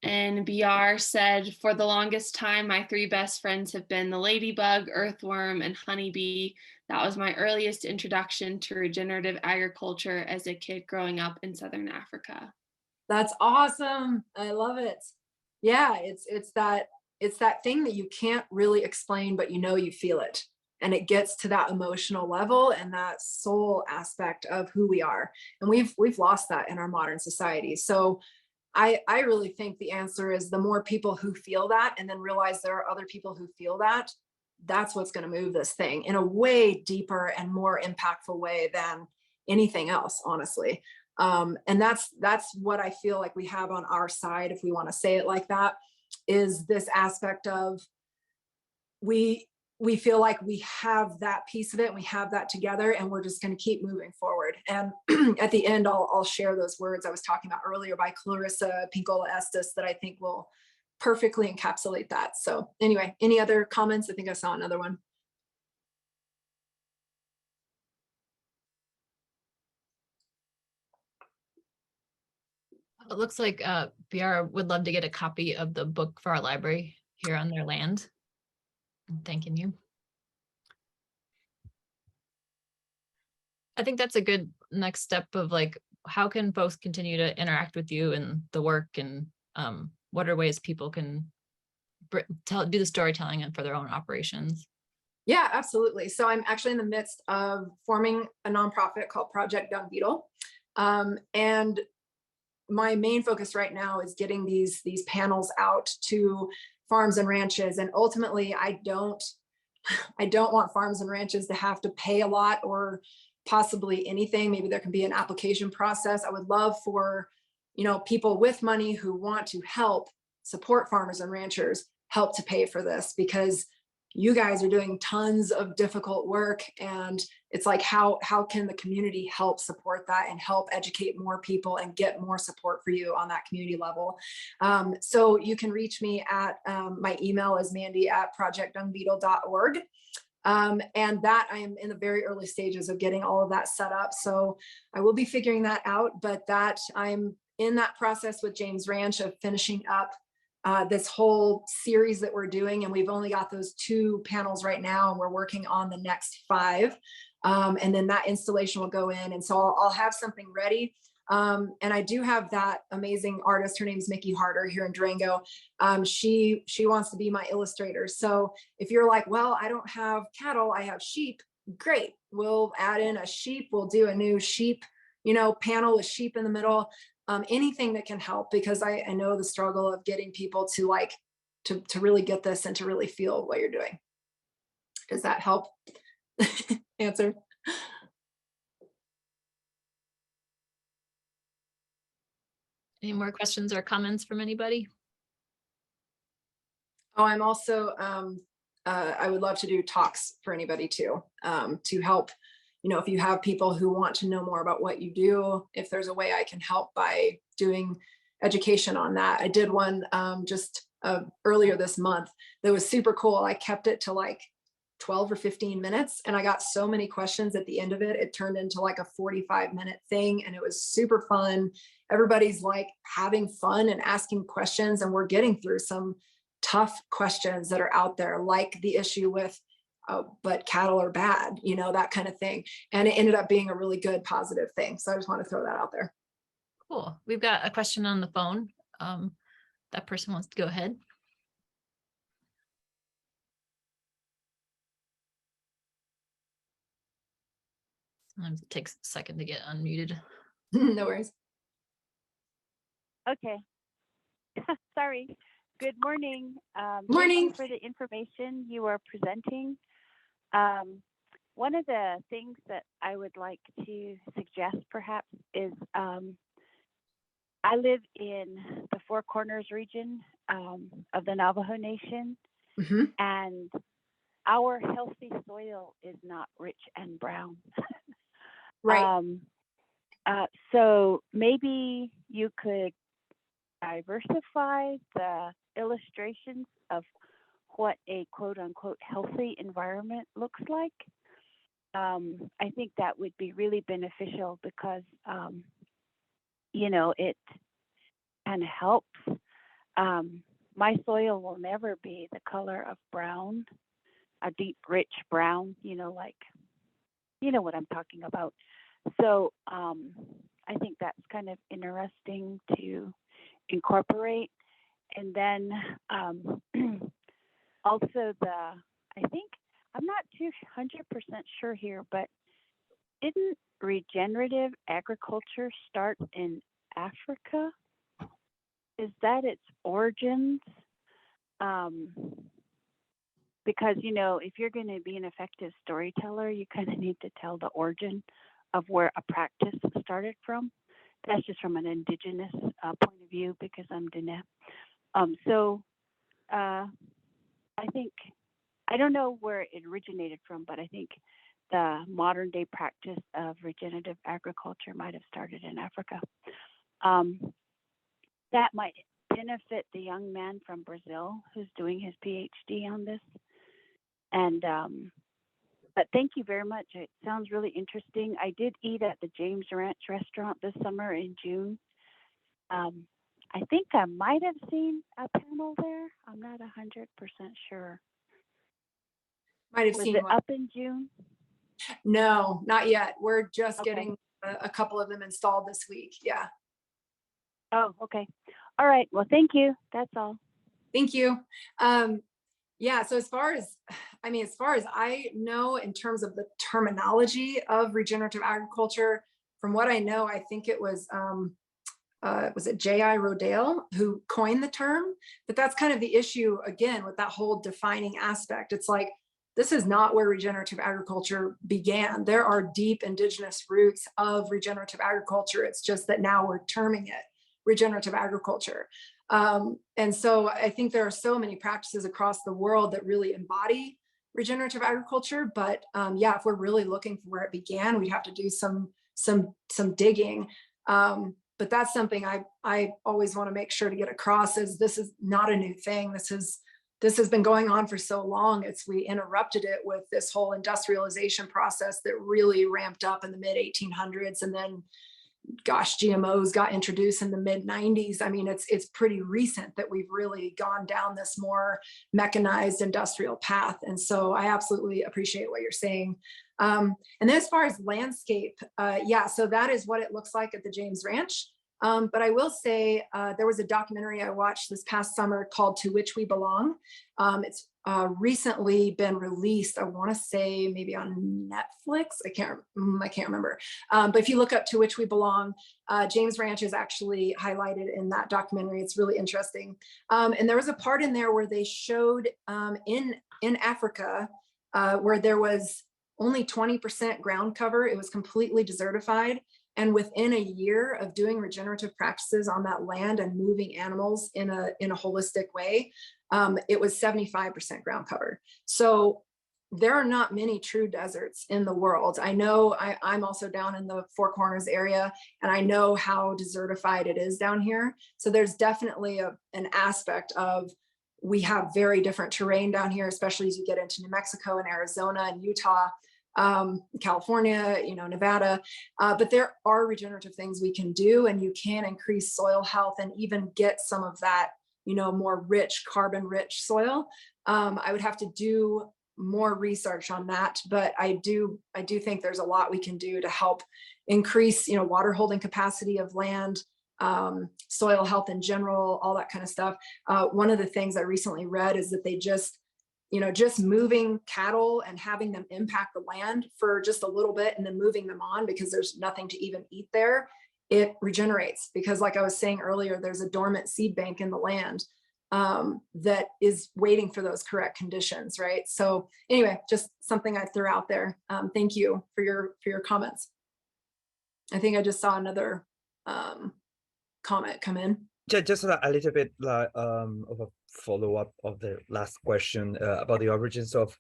And BR said, for the longest time, my 3 best friends have been the ladybug, earthworm, and honeybee. That was my earliest introduction to regenerative agriculture as a kid growing up in Southern Africa. That's awesome. I love it. Yeah, it's that thing that you can't really explain, but you know you feel it. And it gets to that emotional level and that soul aspect of who we are. And we've lost that in our modern society. So I really think the answer is the more people who feel that and then realize there are other people who feel that, that's what's going to move this thing in a way deeper and more impactful way than anything else, honestly. And that's what I feel like we have on our side, if we want to say it like that, is this aspect of we feel like we have that piece of it and we have that together and we're just going to keep moving forward. And at the end, I'll share those words I was talking about earlier by Clarissa Pinkola Estes that I think will perfectly encapsulate that. So anyway, any other comments? I think I saw another one. It looks like BR would love to get a copy of the book for our library here on their land. I'm thanking you. I think that's a good next step of like, how can folks continue to interact with you and the work, and what are ways people can do the storytelling and for their own operations? Yeah, absolutely. So I'm actually in the midst of forming a nonprofit called Project Dung Beetle. And my main focus right now is getting these panels out to farms and ranches. And ultimately, I don't want farms and ranches to have to pay a lot or possibly anything. Maybe there can be an application process. I would love for, people with money who want to help support farmers and ranchers help to pay for this, because you guys are doing tons of difficult work. And it's like, how can the community help support that and help educate more people and get more support for you on that community level? So you can reach me at, my email is mandy@projectdungbeetle.org. And that I am in the very early stages of getting all of that set up. So I will be figuring that out, but that I'm in that process with James Ranch of finishing up this whole series that we're doing. And we've only got those 2 panels right now, and we're working on the next 5. And then that installation will go in. And so I'll have something ready. And I do have that amazing artist. Her name is Mickey Harder here in Durango. She wants to be my illustrator. So if you're like, well, I don't have cattle, I have sheep. Great. We'll add in a sheep. We'll do a new sheep, panel with sheep in the middle. Anything that can help, because I know the struggle of getting people to to really get this and to really feel what you're doing. Does that help answer? Any more questions or comments from anybody? Oh, I'm also, I would love to do talks for anybody too, to help, if you have people who want to know more about what you do, if there's a way I can help by doing education on that. I did one just earlier this month that was super cool. I kept it to like 12 or 15 minutes. And I got so many questions at the end of it. It turned into like a 45-minute thing. And it was super fun. Everybody's like having fun and asking questions. And we're getting through some tough questions that are out there, like the issue with, but cattle are bad, that kind of thing. And it ended up being a really good, positive thing. So I just want to throw that out there. Cool. We've got a question on the phone. That person wants to go ahead. It takes a second to get unmuted. No worries. Okay. Sorry. Good morning. Thank Morning. you for the information you are presenting. One of the things that I would like to suggest perhaps is I live in the Four Corners region of the Navajo Nation, Mhm. and our healthy soil is not rich and brown. Right. So maybe you could diversify the illustrations of what a quote unquote healthy environment looks like. I think that would be really beneficial because, it kind of helps. My soil will never be the color of brown, a deep, rich brown, like, what I'm talking about. So I think that's kind of interesting to incorporate. And then also I think, I'm not 100% sure here, but didn't regenerative agriculture start in Africa? Is that its origins? Because, if you're going to be an effective storyteller, you kind of need to tell the origin of where a practice started from. That's just from an indigenous point of view because I'm Diné. So I think, I don't know where it originated from, but I think the modern day practice of regenerative agriculture might have started in Africa. That might benefit the young man from Brazil who's doing his PhD on this. And but thank you very much. It sounds really interesting. I did eat at the James Ranch restaurant this summer in June. I think I might have seen a panel there. I'm not 100% sure. Might have Was seen it one. up in June? No, not yet. We're just Okay. getting a couple of them installed this week. Yeah. Oh, okay. All right. Well, thank you. That's all. Thank you. Yeah, so as far as I know, in terms of the terminology of regenerative agriculture, from what I know, I think it was it J.I. Rodale who coined the term? But that's kind of the issue again with that whole defining aspect. It's like, this is not where regenerative agriculture began. There are deep indigenous roots of regenerative agriculture. It's just that now we're terming it regenerative agriculture. And so I think there are so many practices across the world that really embody regenerative agriculture. But yeah, if we're really looking for where it began, we'd have to do some digging. But that's something I always want to make sure to get across is this is not a new thing. This has been going on for so long. We interrupted it with this whole industrialization process that really ramped up in the mid 1800s. And then, gosh, GMOs got introduced in the mid 90s. I mean, it's pretty recent that we've really gone down this more mechanized industrial path. And so I absolutely appreciate what you're saying. And then as far as landscape, yeah, so that is what it looks like at the James Ranch. But I will say there was a documentary I watched this past summer called To Which We Belong. It's recently been released, I want to say maybe on Netflix. I can't remember. But if you look up To Which We Belong, James Ranch is actually highlighted in that documentary. It's really interesting. And there was a part in there where they showed in Africa where there was only 20% ground cover. It was completely desertified. And within a year of doing regenerative practices on that land and moving animals in a holistic way, it was 75% ground cover. So there are not many true deserts in the world. I know I'm also down in the Four Corners area, and I know how desertified it is down here. So there's definitely an aspect of, we have very different terrain down here, especially as you get into New Mexico and Arizona and Utah. California, Nevada, but there are regenerative things we can do, and you can increase soil health and even get some of that, more rich, carbon-rich soil. I would have to do more research on that, but I do think there's a lot we can do to help increase, water holding capacity of land, soil health in general, all that kind of stuff. One of the things I recently read is that they just just moving cattle and having them impact the land for just a little bit and then moving them on because there's nothing to even eat there, it regenerates. Because like I was saying earlier, there's a dormant seed bank in the land that is waiting for those correct conditions, right? So anyway, just something I threw out there. Thank you for your comments. I think I just saw another comment come in. Just a little bit of a follow-up of the last question about the origins of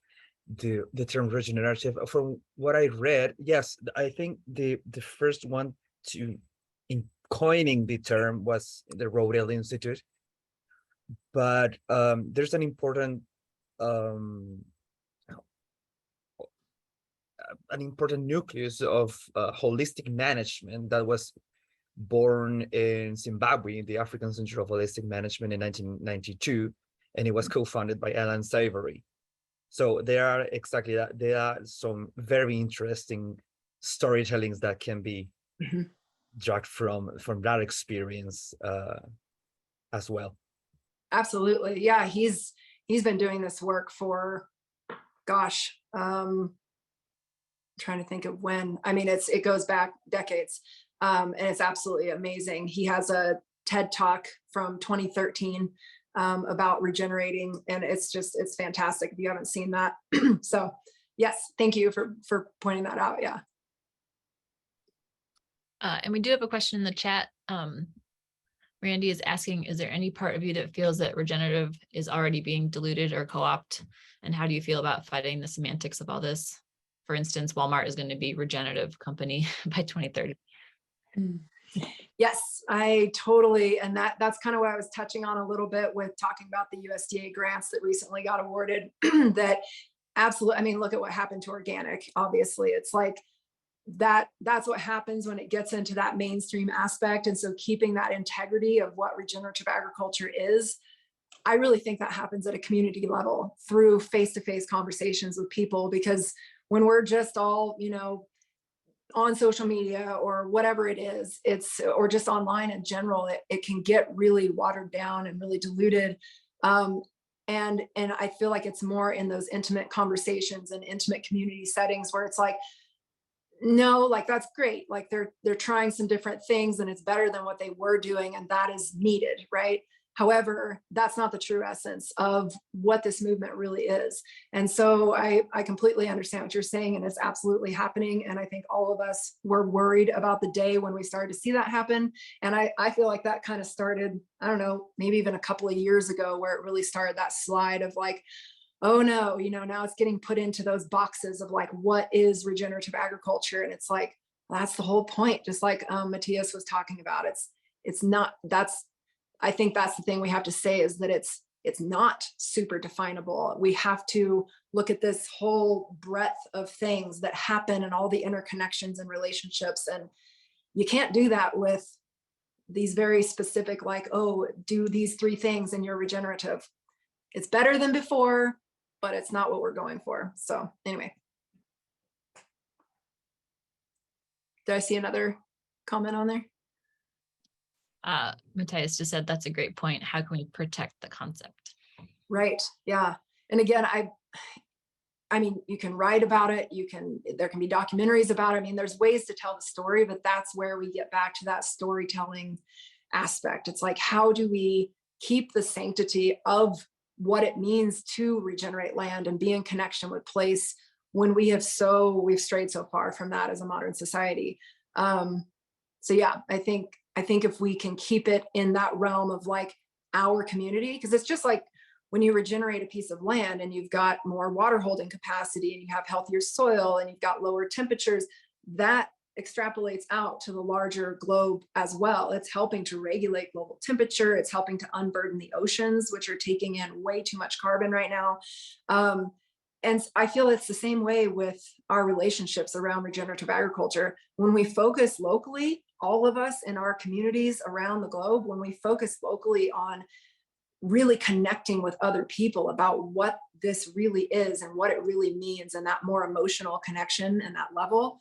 the term regenerative. From what I read, yes, I think the first one in coining the term was the Rodale Institute, but there's an important nucleus of holistic management that was born in Zimbabwe, in the African Center of Holistic Management in 1992, and it was co-founded by Alan Savory. So there are exactly that. There are some very interesting storytellings that can be dragged from that experience as well. Absolutely, yeah. He's been doing this work for, gosh, trying to think of when. I mean, it goes back decades. And it's absolutely amazing. He has a TED Talk from 2013 about regenerating, and it's fantastic if you haven't seen that. So yes, thank you for pointing that out. Yeah. And we do have a question in the chat. Randy is asking, is there any part of you that feels that regenerative is already being diluted or co-opted? And how do you feel about fighting the semantics of all this? For instance, Walmart is going to be regenerative company by 2030. Yes, I totally, and that's kind of what I was touching on a little bit with talking about the USDA grants that recently got awarded. That absolutely, I mean, look at what happened to organic. Obviously, it's like that's what happens when it gets into that mainstream aspect. And so keeping that integrity of what regenerative agriculture is, I really think that happens at a community level through face-to-face conversations with people, because when we're just all, on social media or whatever it is, or just online in general, it can get really watered down and really diluted. And I feel like it's more in those intimate conversations and intimate community settings where it's like, no, like that's great. Like they're trying some different things and it's better than what they were doing, and that is needed, right? However, that's not the true essence of what this movement really is. And so I completely understand what you're saying, and it's absolutely happening. And I think all of us were worried about the day when we started to see that happen. And I feel like that kind of started, I don't know, maybe even a couple of years ago, where it really started that slide of like, oh no, now it's getting put into those boxes of like, what is regenerative agriculture? And it's like, that's the whole point. Just like Matthias was talking about, it's not, I think that's the thing we have to say, is that it's not super definable. We have to look at this whole breadth of things that happen and all the interconnections and relationships. And you can't do that with these very specific, like, oh, do these 3 things and you're regenerative. It's better than before, but it's not what we're going for. So anyway. Did I see another comment on there? Matthias just said, that's a great point. How can we protect the concept? Right. Yeah. And again, I mean, you can write about it. There can be documentaries about it. I mean, there's ways to tell the story, but that's where we get back to that storytelling aspect. It's like, how do we keep the sanctity of what it means to regenerate land and be in connection with place when we've strayed so far from that as a modern society. So yeah, I think if we can keep it in that realm of like our community, because it's just like when you regenerate a piece of land and you've got more water holding capacity and you have healthier soil and you've got lower temperatures, that extrapolates out to the larger globe as well. It's helping to regulate global temperature. It's helping to unburden the oceans, which are taking in way too much carbon right now. And I feel it's the same way with our relationships around regenerative agriculture. When we focus locally, all of us in our communities around the globe, when we focus locally on really connecting with other people about what this really is and what it really means, and that more emotional connection and that level,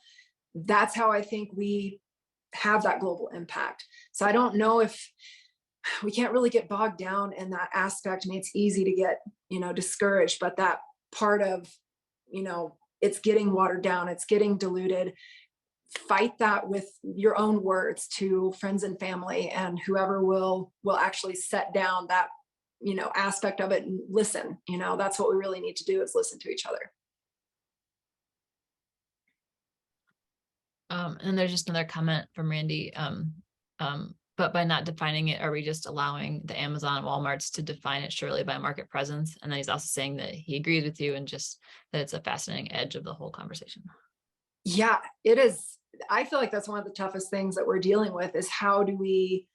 that's how I think we have that global impact. So I don't know if we can't really get bogged down in that aspect. I mean, it's easy to get, discouraged, but that part of, it's getting watered down, it's getting diluted. Fight that with your own words to friends and family and whoever will actually set down that, aspect of it and listen. That's what we really need to do, is listen to each other. And there's just another comment from Randy. But by not defining it, are we just allowing the Amazon Walmarts to define it surely by market presence? And then he's also saying that he agrees with you and just that it's a fascinating edge of the whole conversation. Yeah, it is. I feel like that's one of the toughest things that we're dealing with, is how do we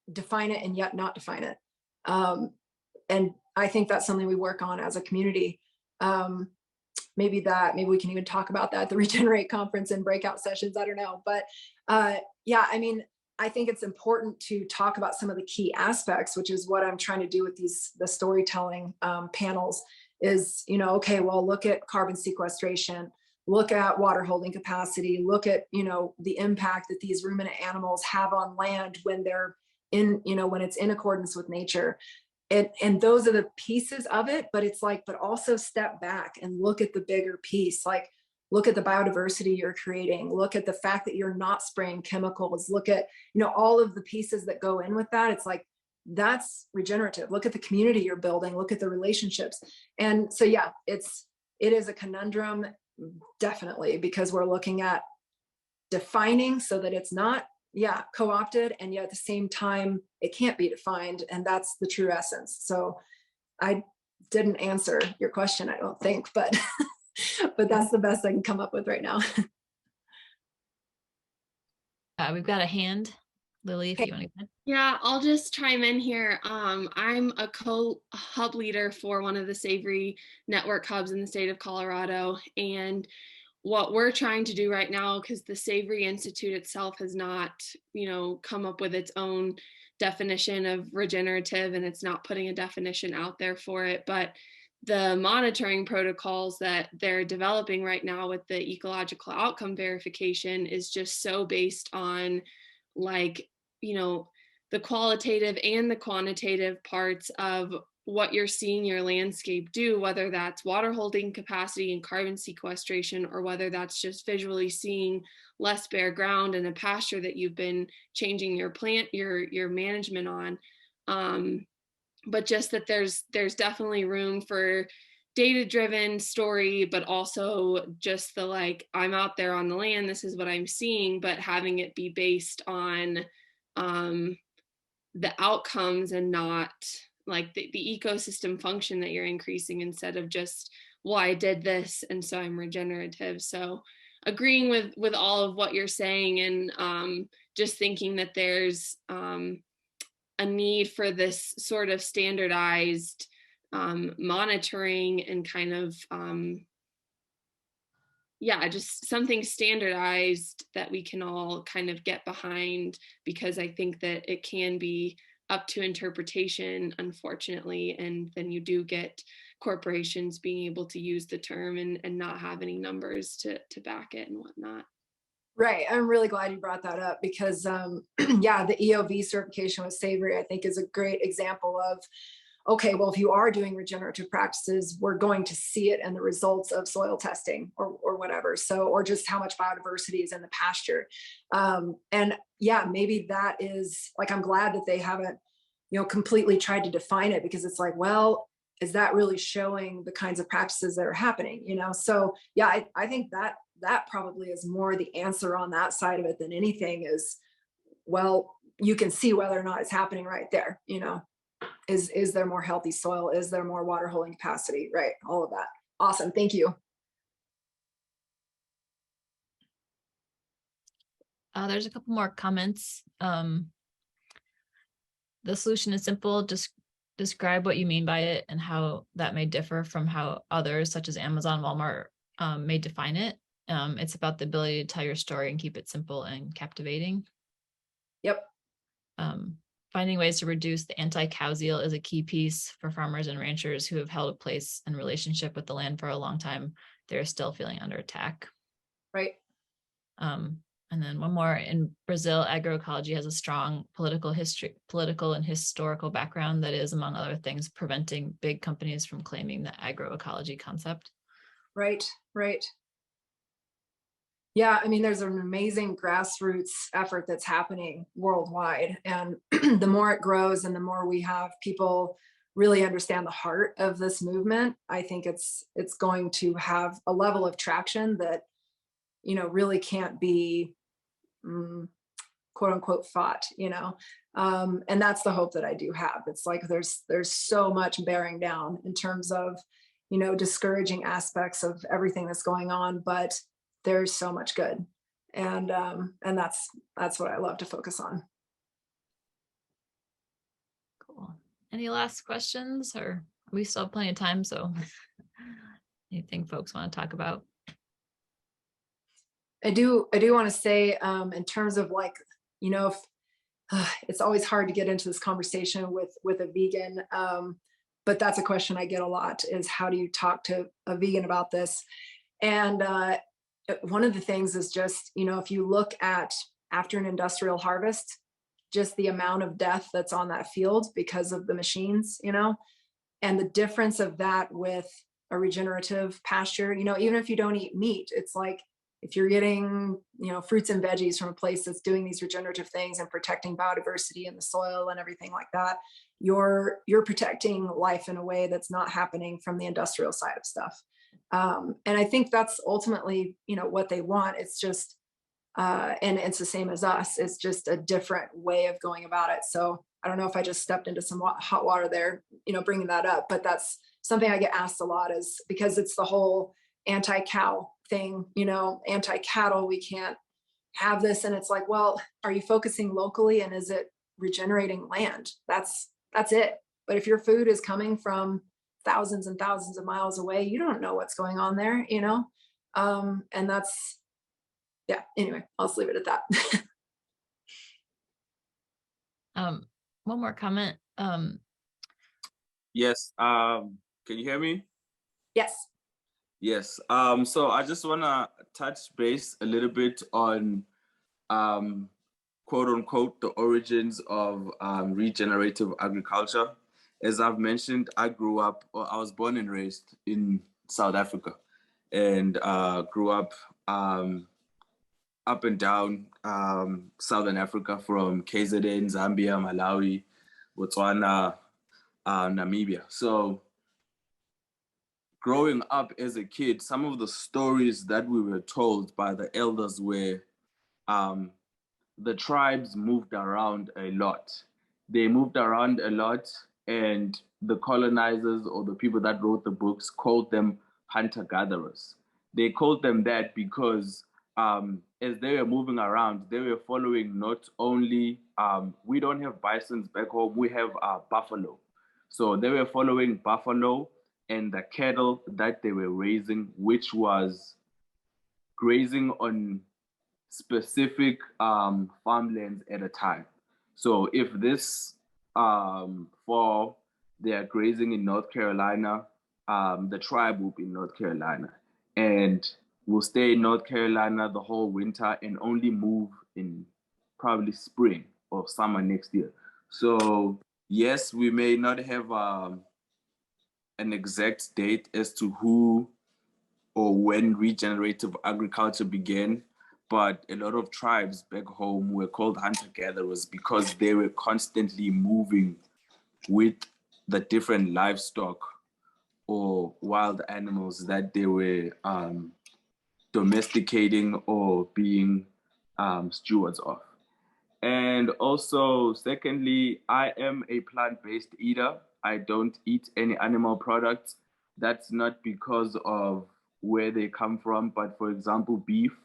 define it and yet not define it? And I think that's something we work on as a community. Maybe we can even talk about that at the Regenerate conference and breakout sessions. I don't know. But yeah, I mean, I think it's important to talk about some of the key aspects, which is what I'm trying to do with the storytelling panels is, okay, well, look at carbon sequestration, look at water holding capacity, look at, the impact that these ruminant animals have on land when they're in, when it's in accordance with nature. And those are the pieces of it, but it's like, but also step back and look at the bigger piece. Like, look at the biodiversity you're creating, look at the fact that you're not spraying chemicals, look at, all of the pieces that go in with that. It's like, that's regenerative. Look at the community you're building, look at the relationships. And so, yeah, it is a conundrum, definitely, because we're looking at defining so that it's not, co-opted, and yet at the same time, it can't be defined. And that's the true essence. So I didn't answer your question, I don't think, but but that's the best I can come up with right now. We've got a hand, Lily, if you want to. Yeah, I'll just chime in here. I'm a co-hub leader for one of the savory network hubs in the state of Colorado. And what we're trying to do right now, because the Savory Institute itself has not, come up with its own definition of regenerative, and it's not putting a definition out there for it, but the monitoring protocols that they're developing right now with the ecological outcome verification is just so based on, like, the qualitative and the quantitative parts of what you're seeing your landscape do, whether that's water holding capacity and carbon sequestration, or whether that's just visually seeing less bare ground in a pasture that you've been changing your management on. But just that there's definitely room for data-driven story, but also just the, like, I'm out there on the land, this is what I'm seeing, but having it be based on the outcomes and not like the ecosystem function that you're increasing, instead of just, well, I did this and so I'm regenerative. So agreeing with all of what you're saying, and just thinking that there's a need for this sort of standardized monitoring and kind of just something standardized that we can all kind of get behind, because I think that it can be up to interpretation, unfortunately, and then you do get corporations being able to use the term and not have any numbers to back it and whatnot. Right. I'm really glad you brought that up, because the EOV certification with Savory, I think, is a great example of, okay, well, if you are doing regenerative practices, we're going to see it in the results of soil testing or whatever. So, or just how much biodiversity is in the pasture. And yeah, maybe that is, like, I'm glad that they haven't, completely tried to define it, because it's like, well, is that really showing the kinds of practices that are happening? So yeah, I think that probably is more the answer on that side of it than anything is, well, you can see whether or not it's happening right there. Is there more healthy soil? Is there more water holding capacity? Right. All of that. Awesome. Thank you. There's a couple more comments. The solution is simple. Just describe what you mean by it and how that may differ from how others, such as Amazon, Walmart, may define it. It's about the ability to tell your story and keep it simple and captivating. Yep. Finding ways to reduce the anti-cow zeal is a key piece for farmers and ranchers who have held a place and relationship with the land for a long time. They're still feeling under attack. Right. And then one more, in Brazil, agroecology has a strong political and historical background that is, among other things, preventing big companies from claiming the agroecology concept. Right, right. Yeah, I mean, there's an amazing grassroots effort that's happening worldwide. And the more it grows and the more we have people really understand the heart of this movement, I think it's going to have a level of traction that, you know, really can't be quote unquote fought, you know. And that's the hope that I do have. It's like there's so much bearing down in terms of, you know, discouraging aspects of everything that's going on, but there's so much good. And that's what I love to focus on. Cool. Any last questions, or we still have plenty of time? So anything folks want to talk about? I do want to say, in terms of like, you know, it's always hard to get into this conversation with a vegan, but that's a question I get a lot, is how do you talk to a vegan about this? And one of the things is just, you know, if you look at after an industrial harvest, just the amount of death that's on that field because of the machines, you know, and the difference of that with a regenerative pasture, you know, even if you don't eat meat, it's like, if you're getting, you know, fruits and veggies from a place that's doing these regenerative things and protecting biodiversity in the soil and everything like that, you're protecting life in a way that's not happening from the industrial side of stuff. And I think that's ultimately, you know, what they want. It's just, and it's the same as us. It's just a different way of going about it. So I don't know if I just stepped into some hot water there, you know, bringing that up, but that's something I get asked a lot, is because it's the whole anti-cow thing, you know, anti-cattle, we can't have this. And it's like, well, are you focusing locally, and is it regenerating land? That's it. But if your food is coming from thousands and thousands of miles away, you don't know what's going on there, you know? And that's, yeah, anyway, I'll just leave it at that. One more comment. Yes. Can you hear me? Yes. Yes. So I just want to touch base a little bit on, quote unquote, the origins of regenerative agriculture. As I've mentioned, I was born and raised in South Africa, and grew up up and down Southern Africa, from KZN, Zambia, Malawi, Botswana, Namibia. So growing up as a kid, some of the stories that we were told by the elders were the tribes moved around a lot. They moved around a lot, and the colonizers, or the people that wrote the books, called them hunter-gatherers. They called them that because as they were moving around, they were following not only, we don't have bisons back home, we have buffalo. So they were following buffalo and the cattle that they were raising, which was grazing on specific farmlands at a time. So if this fall they are grazing in North Carolina, the tribe will be in North Carolina and will stay in North Carolina the whole winter and only move in probably spring or summer next year. So yes, we may not have an exact date as to who or when regenerative agriculture began, but a lot of tribes back home were called hunter-gatherers because they were constantly moving with the different livestock or wild animals that they were domesticating or being stewards of. And also, secondly, I am a plant-based eater. I don't eat any animal products. That's not because of where they come from, but for example, beef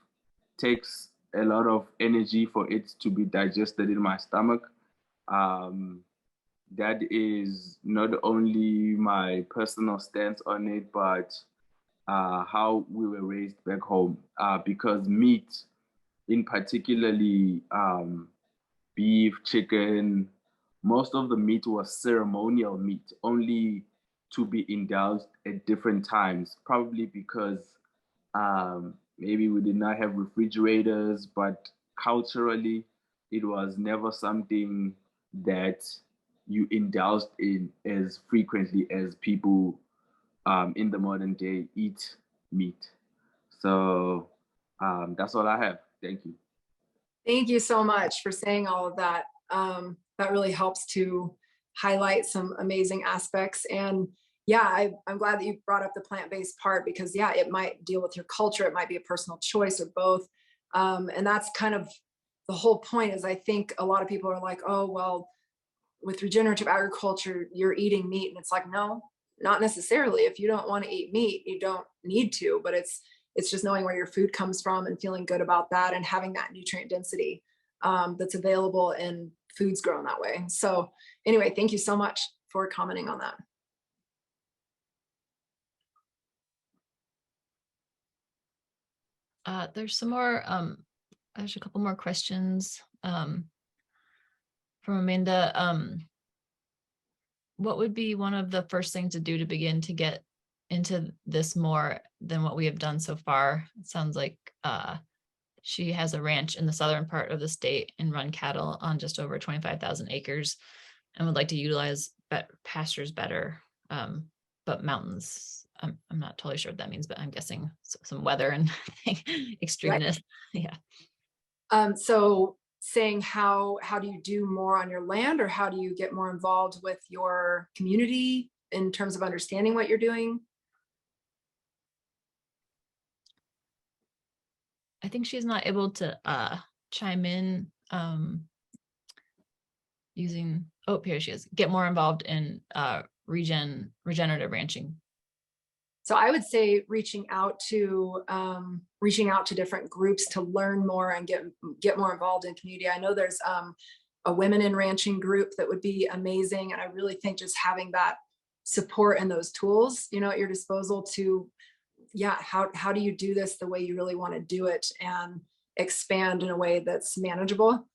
takes a lot of energy for it to be digested in my stomach. That is not only my personal stance on it, but how we were raised back home. Because meat, in particularly beef, chicken, most of the meat was ceremonial meat, only to be indulged at different times, probably because Maybe we did not have refrigerators, but culturally, it was never something that you indulged in as frequently as people in the modern day eat meat. So that's all I have. Thank you. Thank you so much for saying all of that. That really helps to highlight some amazing aspects. And yeah, I'm glad that you brought up the plant-based part, because yeah, it might deal with your culture. It might be a personal choice or both. And that's kind of the whole point. Is I think a lot of people are like, oh, well, with regenerative agriculture, you're eating meat. And it's like, no, not necessarily. If you don't want to eat meat, you don't need to, but it's just knowing where your food comes from and feeling good about that and having that nutrient density that's available in foods grown that way. So anyway, thank you so much for commenting on that. There's some more, there's a couple more questions from Amanda. What would be one of the first things to do to begin to get into this more than what we have done so far? It sounds like she has a ranch in the southern part of the state and run cattle on just over 25,000 acres and would like to utilize pastures better, but mountains. I'm not totally sure what that means, but I'm guessing some weather and extremeness. Right. Yeah. So saying how do you do more on your land, or how do you get more involved with your community in terms of understanding what you're doing? I think she's not able to chime in using, oh, here she is, get more involved in regenerative ranching. So I would say reaching out to different groups to learn more and get more involved in community. I know there's a women in ranching group that would be amazing, and I really think just having that support and those tools, at your disposal to, yeah, how do you do this the way you really want to do it and expand in a way that's manageable.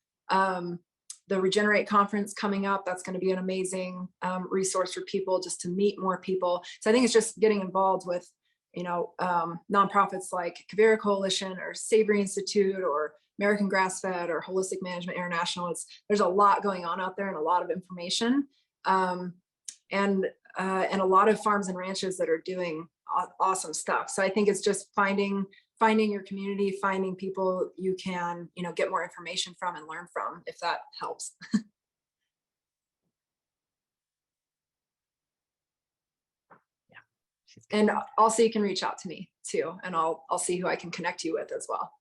The Regenerate conference coming up, that's going to be an amazing resource for people just to meet more people. So I think it's just getting involved with, nonprofits like Kavira Coalition or Savory Institute or American Grass Fed or Holistic Management International. There's a lot going on out there and a lot of information, and a lot of farms and ranches that are doing awesome stuff. So I think it's just finding your community, finding people you can, get more information from and learn from, if that helps. Yeah. And also you can reach out to me too, and I'll see who I can connect you with as well.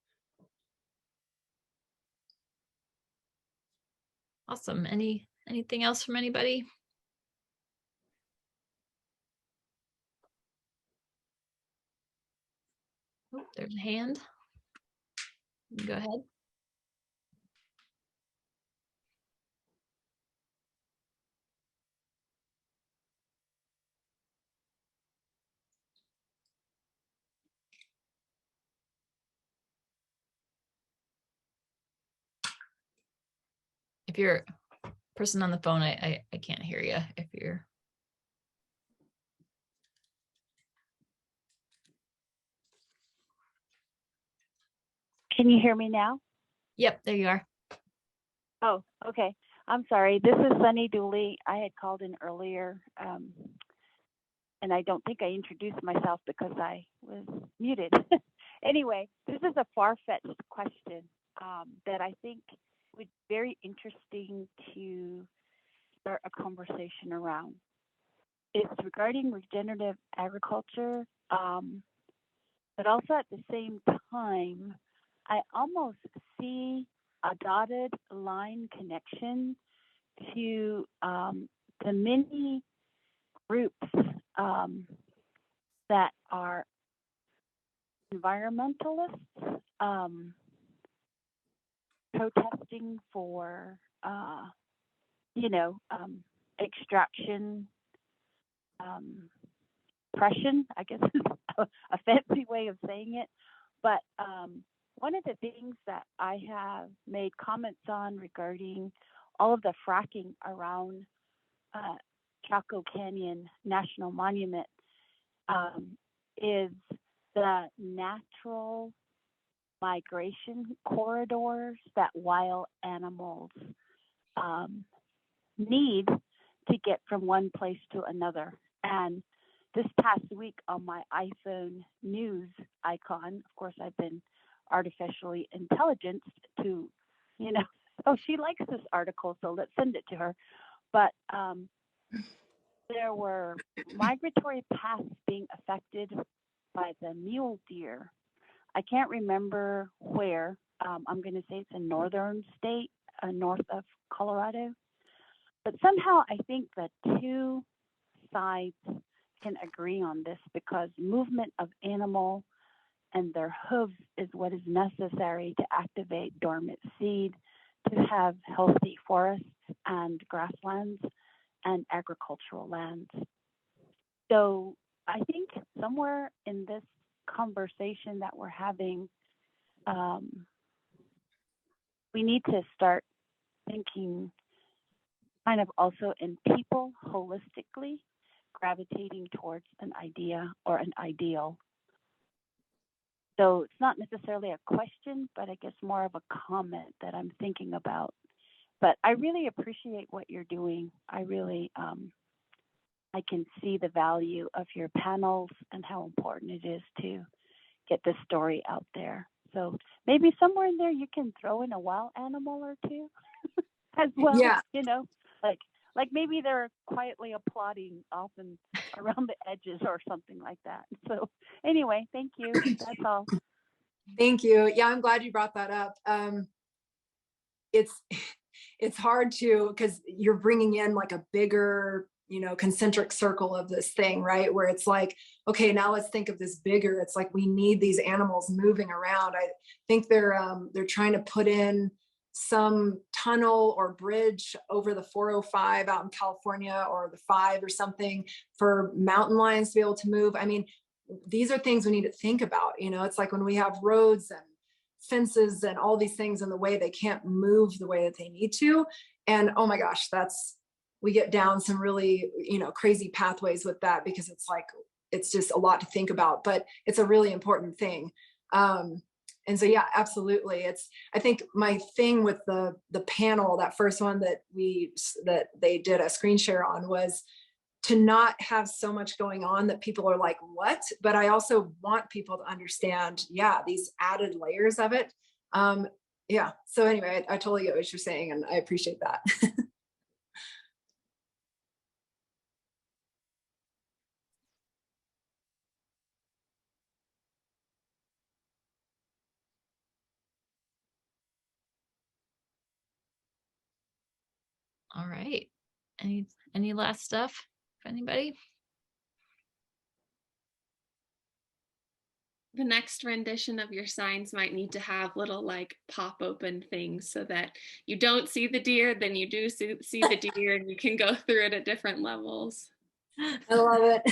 Awesome. Anything else from anybody? Oh, there's a hand. Go ahead. If you're a person on the phone, I can't hear you if you're. Can you hear me now? Yep, there you are. Oh, okay. I'm sorry. This is Sunny Dooley. I had called in earlier, and I don't think I introduced myself because I was muted. Anyway, this is a far-fetched question that I think would be very interesting to start a conversation around. It's regarding regenerative agriculture, but also at the same time, I almost see a dotted line connection to the many groups that are environmentalists protesting for, extraction, suppression, I guess is a fancy way of saying it. But one of the things that I have made comments on regarding all of the fracking around Chaco Canyon National Monument is the natural migration corridors that wild animals need to get from one place to another. And this past week on my iPhone news icon, of course, I've been artificially intelligenced to, oh, she likes this article, so let's send it to her. But there were migratory paths being affected by the mule deer. I can't remember where. I'm going to say it's a northern state, north of Colorado. But somehow I think the two sides can agree on this, because movement of animal and their hooves is what is necessary to activate dormant seed, to have healthy forests and grasslands and agricultural lands. So I think somewhere in this conversation that we're having, we need to start thinking kind of also in people holistically, gravitating towards an idea or an ideal. So it's not necessarily a question, but I guess more of a comment that I'm thinking about. But I really appreciate what you're doing. I really, I can see the value of your panels and how important it is to get this story out there. So maybe somewhere in there you can throw in a wild animal or two as well. Yeah. Like maybe they're quietly applauding often around the edges or something like that. So anyway, thank you. That's all. Thank you. Yeah, I'm glad you brought that up. It's hard to, because you're bringing in like a bigger, concentric circle of this thing, right? Where it's like, okay, now let's think of this bigger. It's like we need these animals moving around. I think they're trying to put in some tunnel or bridge over the 405 out in California, or the 5 or something, for mountain lions to be able to move. I mean, these are things we need to think about. It's like when we have roads and fences and all these things in the way, they can't move the way that they need to. And oh my gosh, we get down some really, crazy pathways with that, because it's just a lot to think about, but it's a really important thing. And so, yeah, absolutely. I think my thing with the panel, that first one that they did a screen share on, was to not have so much going on that people are like, what? But I also want people to understand, these added layers of it. Yeah. So anyway, I totally get what you're saying, and I appreciate that. All right. Any last stuff for anybody? The next rendition of your signs might need to have little like pop open things so that you don't see the deer, then you do see the deer, and you can go through it at different levels. I love it.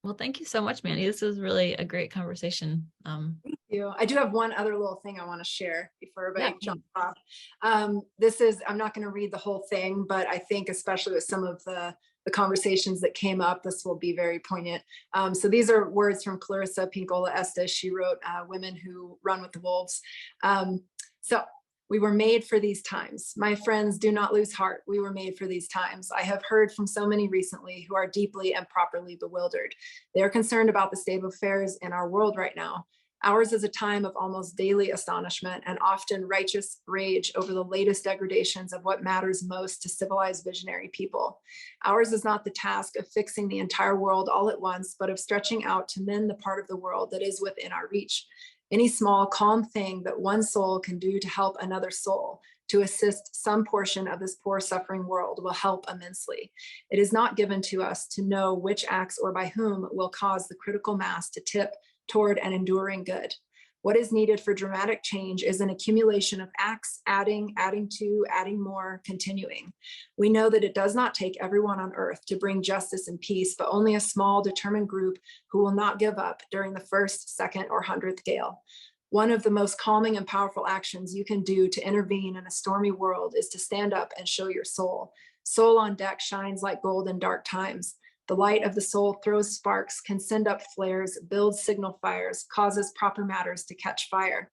Well, thank you so much, Mandy. This was really a great conversation. Thank you. I do have one other little thing I want to share before everybody jumps off. I'm not going to read the whole thing, but I think especially with some of the conversations that came up, this will be very poignant. So these are words from Clarissa Pinkola Estes. She wrote Women Who Run with the Wolves. So we were made for these times. My friends, do not lose heart. We were made for these times. I have heard from so many recently who are deeply and properly bewildered. They are concerned about the state of affairs in our world right now. Ours is a time of almost daily astonishment and often righteous rage over the latest degradations of what matters most to civilized visionary people. Ours is not the task of fixing the entire world all at once, but of stretching out to mend the part of the world that is within our reach. Any small, calm thing that one soul can do to help another soul, to assist some portion of this poor, suffering world, will help immensely. It is not given to us to know which acts or by whom will cause the critical mass to tip toward an enduring good. What is needed for dramatic change is an accumulation of acts, adding to, adding more, continuing. We know that it does not take everyone on earth to bring justice and peace, but only a small, determined group who will not give up during the first, second, or 100th gale. One of the most calming and powerful actions you can do to intervene in a stormy world is to stand up and show your soul. Soul on deck shines like gold in dark times. The light of the soul throws sparks, can send up flares, builds signal fires, causes proper matters to catch fire.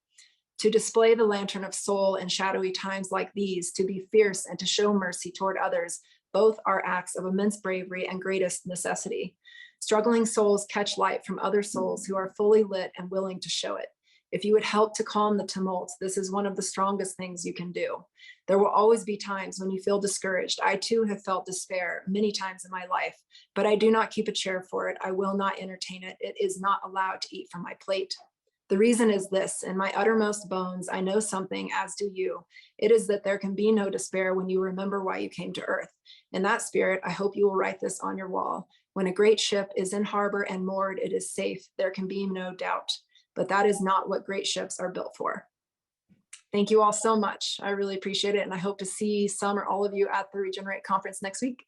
To display the lantern of soul in shadowy times like these, to be fierce and to show mercy toward others, both are acts of immense bravery and greatest necessity. Struggling souls catch light from other souls who are fully lit and willing to show it. If you would help to calm the tumult, this is one of the strongest things you can do. There will always be times when you feel discouraged. I too have felt despair many times in my life, but I do not keep a chair for it. I will not entertain it. It is not allowed to eat from my plate. The reason is this: in my uttermost bones, I know something, as do you. It is that there can be no despair when you remember why you came to earth. In that spirit, I hope you will write this on your wall. When a great ship is in harbor and moored, it is safe. There can be no doubt. But that is not what great ships are built for. Thank you all so much. I really appreciate it. And I hope to see some or all of you at the Regenerate conference next week.